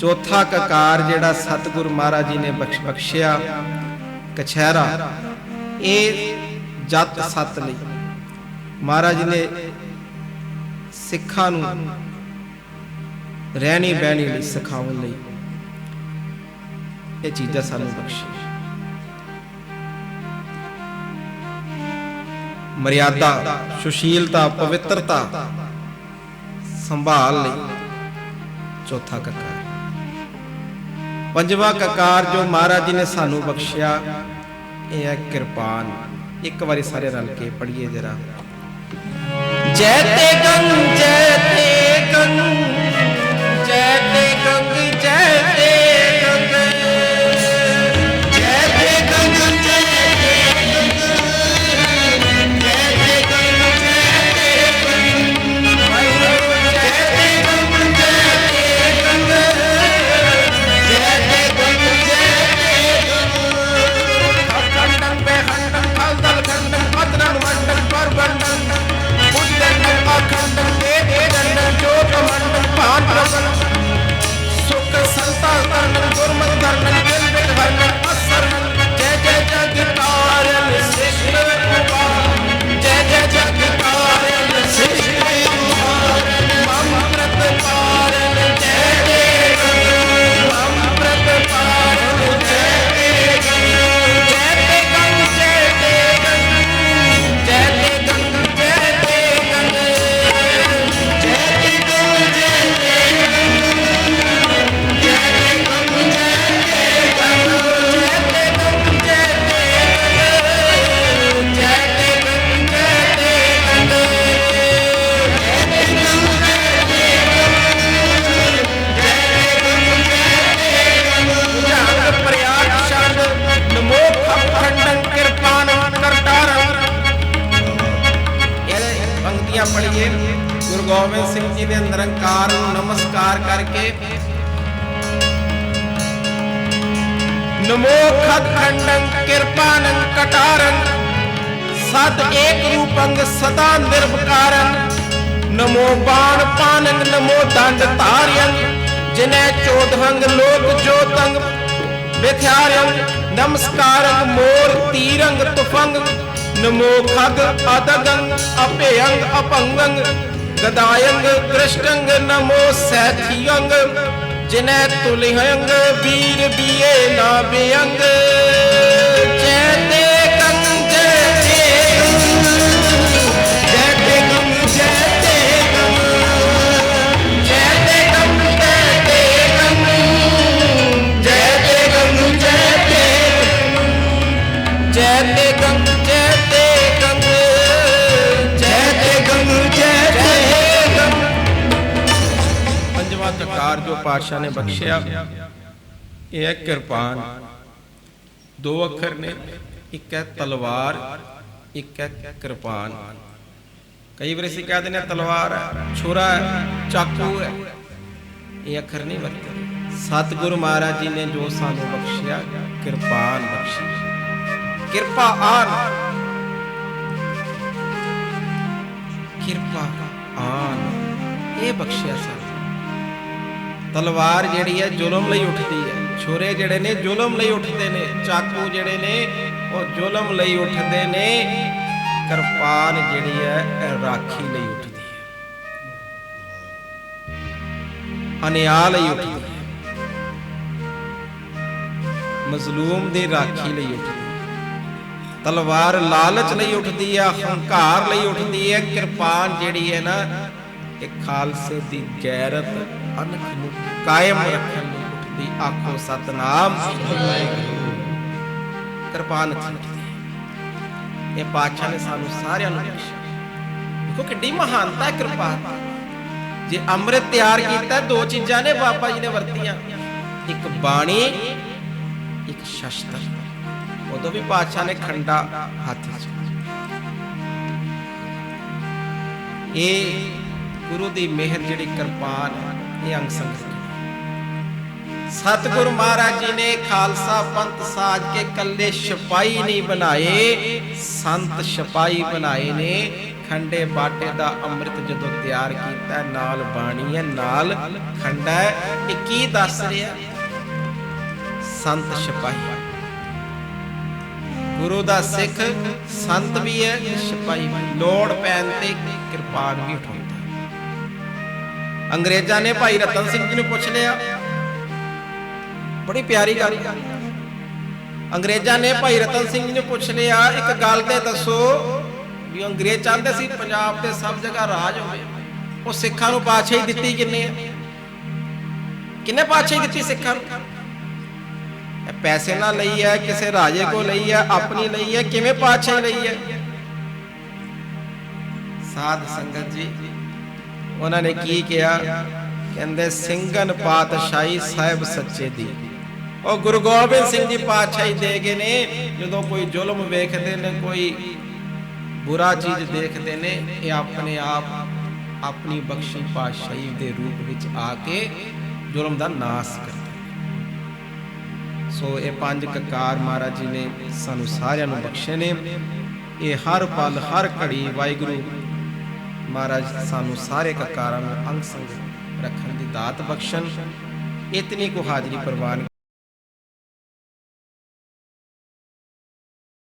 ਚੌਥਾ ਕਕਾਰ ਜਿਹੜਾ ਸਤਿਗੁਰ ਮਹਾਰਾਜ ਜੀ ਨੇ ਬਖਸ਼ਿਆ ਕਛਹਿਰਾ, ਇਹ ਜਤ ਸਤ ਲਈ ਮਹਾਰਾਜ ਜੀ ਨੇ ਸਿੱਖਾਂ ਨੂੰ ਰਹਿਣੀ ਬਹਿਣੀ ਲਈ ਸਿਖਾਉਣ ਲਈ ਇਹ ਚੀਜ਼ਾਂ ਸਾਨੂੰ ਬਖਸ਼ੀ। ਮਰਿਆਦਾ, ਸੁਸ਼ੀਲਤਾ, ਪਵਿੱਤਰਤਾ ਸੰਭਾਲ ਲਈ ਚੌਥਾ ਕਕਾਰ। ਪੰਜਵਾਂ ਕਕਾਰ ਜੋ ਮਹਾਰਾਜ ਜੀ ਨੇ ਸਾਨੂੰ ਬਖਸ਼ਿਆ ਇਹ ਹੈ ਕਿਰਪਾਨ। ਇੱਕ ਵਾਰੀ ਸਾਰੇ ਰਲ ਕੇ ਪੜ੍ਹੀਏ ਜਰਾ। ਜੈ ਤੇ ਗੰਗ ਜੈ ਤੇ ਗੰਗ, ਜੈ ਤੇ ਗੰਗ ਜੈ ਤੇ ਗੰਗ, ਜੈ ਤੇ ਗੰਗ ਜੈ ਤੇ ਗੰਗ, ਜੈ ਤੇ ਗੰਗ ਜੈ ਤੇ ਗੰਗ, ਵਾਹਿਗੁਰੂ ਜੈ ਤੇ ਗੰਗ ਜੈ ਤੇ ਗੰਗ, ਜੈ ਤੇ ਗੰਗ ਜੈ ਤੇ ਗੰਗ। ਅਖੰਡੰ ਬੇਖੰਡੰ ਖਲਦਲ ਖੰਡੰ ਪਤਨੰ ਮੰਡੰ ਪਰਬੰਡੰ ਬੁੱਧੰ ਅਖੰਡੰ ਏਕੰਡੰ ਜੋਤ ਮੰਡੰ ਭਾਨ ਪ੍ਰਗਨ ਸੁਖ ਸੰਤਾ ਕਰਨੰ ਗੁਰਮਤਿ ਕਰਨੰ ਦਿਲ ਬਿਨ ਹਰਨੰ ਅਸਰਨੰ। ਜੈ ਜੈ ਜਗਤਾਰਨ ਸ੍ਰਿਸ਼ਟ ਉਪਾਰਨ, ਜੈ ਜੈ ਜਗਤਾਰਨ ਸ੍ਰਿਸ਼ਟ ਉਪਾਰਨ, ਮਮ ਪ੍ਰਤਪਾਰਨ ਜੈ ਜੈ ਗੰਗ, ਮਮ ਪ੍ਰਤਪਾਰਨ ਜੈ ਜੈ ਗੰਗ, ਜੈ ਤੇ ਗੰਗ ਜੈ ਤੇ ਗੰਗ, ਜੈ ਤੇ ਗੰਗ ਜੈ ਤੇ ਗੰਗ, ਜੈ ਤੇ ਗੰਗ ਜੈ ਤੇ ਗੰਗ, ਜੈ ਤੇ ਗੰਗ ਜੈ ਤੇ ਗੰਗ, ਜੈ ਤੇ ਗੰਗ ਜੈ ਤੇ ਗੰਗ, ਜੈ ਤੇ ਗੰਗ ਜੈ ਤੇ ਗੰਗ, ਜੰਗ ਪ੍ਰਿਆਗ ਛੰਦ ਨਮੋ ਖੰਡੰ ਕਿਰਪਾਨੰ ਕਰਤਾਰੰ। ਇਹ ਪੰਕਤੀਆਂ ਪੜ੍ਹੀਏ ਗੁਰੂ ਗੋਬਿੰਦ ਸਿੰਘ ਜੀ ਦੇ ਨਿਰੰਕਾਰ ਨੂੰ ਨਮਸਕਾਰ ਕਰਕੇ। ਨਮੋ ਖੰਡੰ ਕਿਰਪਾਨੰ ਕਟਾਰੰ, ਸਦ ਏਕ ਰੂਪੰ ਸਦਾ ਨਿਰਵਕਾਰੰ। ਨਮੋ ਬਾਣ ਪਾਨੰ ਨਮੋ ਦੰਡ ਧਾਰਿਯੰ, ਜਿਨੈ ਚੋਦਹੰਗ ਲੋਕ ਜੋਤੰਗ ਵਿਥਿਆਰਯੰ। ਨਮਸਕਾਰੰ ਮੋਰ ਤੀਰੰਗ ਤੁਫੰਗ, ਨਮੋ ਖਗ ਅਦਗੰ ਅਭਯੰਗ ਅਭੰਗੰ ਗਦਾਯੰਗ ਦ੍ਰਿਸ਼ਟੰਗ। ਨਮੋ ਸੈਥਿਯੰਗ ਜਿਨੈ ਤੁਲਿਹੰਗ ਵੀਰ ਬੀਏ ਨਾ ਬੇਅੰਗ। ਜੈ ਤੇ ਗੰਗ ਜੈ ਤੇ ਗੰਗ, ਜੈ ਤੇ ਗੰਗ ਜੈ ਤੇ ਗੰਗ, ਜੈ ਤੇ ਗੰਗ ਜੈ ਤੇ ਗੰਗ, ਜੈ ਤੇ ਗੰਗ ਜੈ ਤੇ ਗੰਗ, ਜੈ ਤੇ ਗੰਗ ਜੈ ਤੇ ਗੰਗ, ਜੈ ਤੇ ਗੰਗ ਜੈ ਤੇ ਗੰਗ। ਪੰਜਵਾਂ ਕਕਾਰ ਜੋ ਪਾਤਸ਼ਾਹ ਨੇ ਬਖਸ਼ਿਆ ਇਹ ਹੈ ਕਿਰਪਾਨ। ਦੋ ਅੱਖਰ ਨੇ, ਇੱਕ ਹੈ ਤਲਵਾਰ, ਇੱਕ ਹੈ ਕਿਰਪਾਨ। ਕਈ ਵਾਰ ਅਸੀਂ ਕਹਿ ਦਿੰਦੇ ਤਲਵਾਰ ਹੈ, ਛੁਰਾ ਹੈ, ਚਾਕੂ ਹੈ, ਇਹ ਅੱਖਰ ਨਹੀਂ ਵਰਤੇ। ਸਤਿਗੁਰੂ ਮਹਾਰਾਜ ਜੀ ਨੇ ਜੋ ਸਾਨੂੰ ਬਖਸ਼ਿਆ ਕਿਰਪਾਨ ਬਖਸ਼ੀ। ਕਿਰਪਾ ਆਨ, ਕਿਰਪਾ ਆਨ, ਇਹ ਬਖਸ਼ਿਆ ਸਾਨੂੰ। ਤਲਵਾਰ ਜਿਹੜੀ ਹੈ ਜ਼ੁਲਮ ਲਈ ਉੱਠਦੀ ਹੈ, ਛੁਰੇ ਜਿਹੜੇ ਨੇ ਜ਼ੁਲਮ ਲਈ ਉੱਠਦੇ ਨੇ, ਚਾਕੂ ਜਿਹੜੇ ਨੇ ਉਹ ਜ਼ੁਲਮ ਲਈ ਉੱਠਦੇ ਨੇ, ਕਿਰਪਾਨ ਜਿਹੜੀ ਹੈ ਰਾਖੀ ਲਈ ਉੱਠਦੀ ਹੈ, ਅਨਿਆਂ ਲਈ ਉੱਠਦੀ ਹੈ, ਮਜ਼ਲੂਮ ਦੀ ਰਾਖੀ ਲਈ ਉੱਠਦੀ ਹੈ। ਤਲਵਾਰ ਲਾਲਚ ਲਈ ਉੱਠਦੀ ਹੈ, ਹੰਕਾਰ ਲਈ ਉੱਠਦੀ ਹੈ। ਕਿਰਪਾਨ ਜਿਹੜੀ ਹੈ ਨਾ ਇਹ ਖਾਲਸੇ ਦੀ ਗੈਰਤ ਅਣਖ ਨੂੰ ਕਾਇਮ ਰੱਖਣ ਲਈ ਉੱਠਦੀ। ਆਖੋ ਸਤਨਾਮ ਵਾਹਿਗੁਰੂ। ਕਿਰਪਾਨ ਉੱਠਦੀ ਹੈ। ਇਹ ਪਾਤਸ਼ਾਹ ਨੇ ਸਾਨੂੰ ਸਾਰਿਆਂ ਨੂੰ ਬਖਸ਼ਿਆ। ਦੇਖੋ ਕਿੱਡੀ ਮਹਾਨਤਾ ਹੈ ਕਿਰਪਾਨ। ਜੇ ਅੰਮ੍ਰਿਤ ਤਿਆਰ ਕੀਤਾ, ਦੋ ਚੀਜ਼ਾਂ ਨੇ ਬਾਬਾ ਜੀ ਨੇ ਵਰਤੀਆਂ, ਇੱਕ ਬਾਣੀ, ਇੱਕ ਸ਼ਸਤਰ। ਉਦੋਂ ਵੀ ਪਾਤਸ਼ਾਹ ਨੇ ਖੰਡਾ ਹੱਥ 'ਚ। ਇਹ ਗੁਰੂ ਦੀ ਮਿਹਰ ਜਿਹੜੀ ਕਿਰਪਾਨ ਇਹ ਅੰਗ ਸੰਗ। ਸਤਿਗੁਰੂ ਮਹਾਰਾਜ ਜੀ ਨੇ ਖਾਲਸਾ ਪੰਥ ਸਾਜ ਕੇ ਕੱਲੇ ਸਿਪਾਹੀ ਨਹੀਂ ਬਣਾਏ, ਸੰਤ ਸਿਪਾਹੀ ਬਣਾਏ ਨੇ। ਖੰਡੇ ਬਾਟੇ ਦਾ ਅੰਮ੍ਰਿਤ ਜਦੋਂ ਤਿਆਰ ਕੀਤਾ, ਨਾਲ ਬਾਣੀ ਹੈ, ਨਾਲ ਖੰਡਾ ਹੈ। ਇਹ ਕੀ ਦੱਸ ਰਿਹਾ? ਸੰਤ ਸਿਪਾਹੀ। ਗੁਰੂ ਦਾ ਸਿੱਖ ਸੰਤ ਵੀ ਹੈ, ਸਿਪਾਹੀ ਵੀ। ਲੋੜ ਪੈਣ ਤੇ ਕਿਰਪਾਨ ਵੀ ਉਠਾਉਂਦਾ। ਅੰਗਰੇਜ਼ਾਂ ਨੇ ਭਾਈ ਰਤਨ ਸਿੰਘ ਜੀ ਨੂੰ ਪੁੱਛ ਲਿਆ, ਬੜੀ ਪਿਆਰੀ ਗੱਲ। ਅੰਗਰੇਜ਼ਾਂ ਨੇ ਭਾਈ ਰਤਨ ਸਿੰਘ ਜੀ ਨੂੰ ਪੁੱਛ ਲਿਆ, ਇੱਕ ਗੱਲ ਤੇ ਦੱਸੋ ਵੀ ਅੰਗਰੇਜ਼ ਚਾਹੁੰਦੇ ਸੀ ਪੰਜਾਬ ਤੇ ਸਭ ਜਗ੍ਹਾ ਰਾਜ ਹੋਵੇ, ਉਹ ਸਿੱਖਾਂ ਨੂੰ ਪਾਤਸ਼ਾਹੀ ਦਿੱਤੀ ਕਿੰਨੇ ਆ? ਕਿੰਨੇ ਪਾਤਸ਼ਾਹੀ ਦਿੱਤੀ ਸਿੱਖਾਂ ਨੂੰ? ਪੈਸੇ ਨਾਲ ਲਈ ਹੈ, ਕਿਸੇ ਰਾਜੇ ਕੋ ਲਈ ਹੈ, ਆਪਣੀ ਲਈ ਹੈ, ਕਿਵੇਂ ਪਾਤਸ਼ਾਹੀ ਲਈ ਹੈ? ਸਾਧ ਸੰਗਤ ਜੀ ਉਹਨਾਂ ਨੇ ਕੀ ਕਿਹਾ? ਕਹਿੰਦੇ ਸਿੰਘਨ ਪਾਤਸ਼ਾਹੀ ਸਾਹਿਬ ਸੱਚੇ ਦੀ। ਉਹ ਗੁਰੂ ਗੋਬਿੰਦ ਸਿੰਘ ਜੀ ਪਾਤਸ਼ਾਹੀ ਦੇ ਗਏ ਨੇ। ਜਦੋਂ ਕੋਈ ਜ਼ੁਲਮ ਵੇਖਦੇ ਨੇ, ਕੋਈ ਬੁਰਾ ਚੀਜ਼ ਦੇਖਦੇ ਨੇ, ਇਹ ਆਪਣੇ ਆਪ ਆਪਣੀ ਬਖਸ਼ੀ ਪਾਤਸ਼ਾਹੀ ਦੇ ਰੂਪ ਵਿੱਚ ਆ ਕੇ ਜ਼ੁਲਮ ਦਾ ਨਾਸ ਕਰਦੇ। ਸੋ ਇਹ ਪੰਜ ਕਕਾਰ ਮਹਾਰਾਜ ਜੀ ਨੇ ਸਾਨੂੰ ਸਾਰਿਆਂ ਨੂੰ ਬਖਸ਼ੇ ਨੇ। ਇਹ ਹਰ ਪਲ ਹਰ ਘੜੀ ਵਾਹਿਗੁਰੂ ਮਹਾਰਾਜ ਸਾਨੂੰ ਸਾਰੇ ਕਕਾਰਾਂ ਨੂੰ ਅੰਗ ਸੰਗ ਰੱਖਣ ਦੀ ਦਾਤ ਬਖਸ਼ਣ। ਇਤਨੀ ਕੋ ਹਾਜ਼ਰੀ ਪ੍ਰਵਾਨ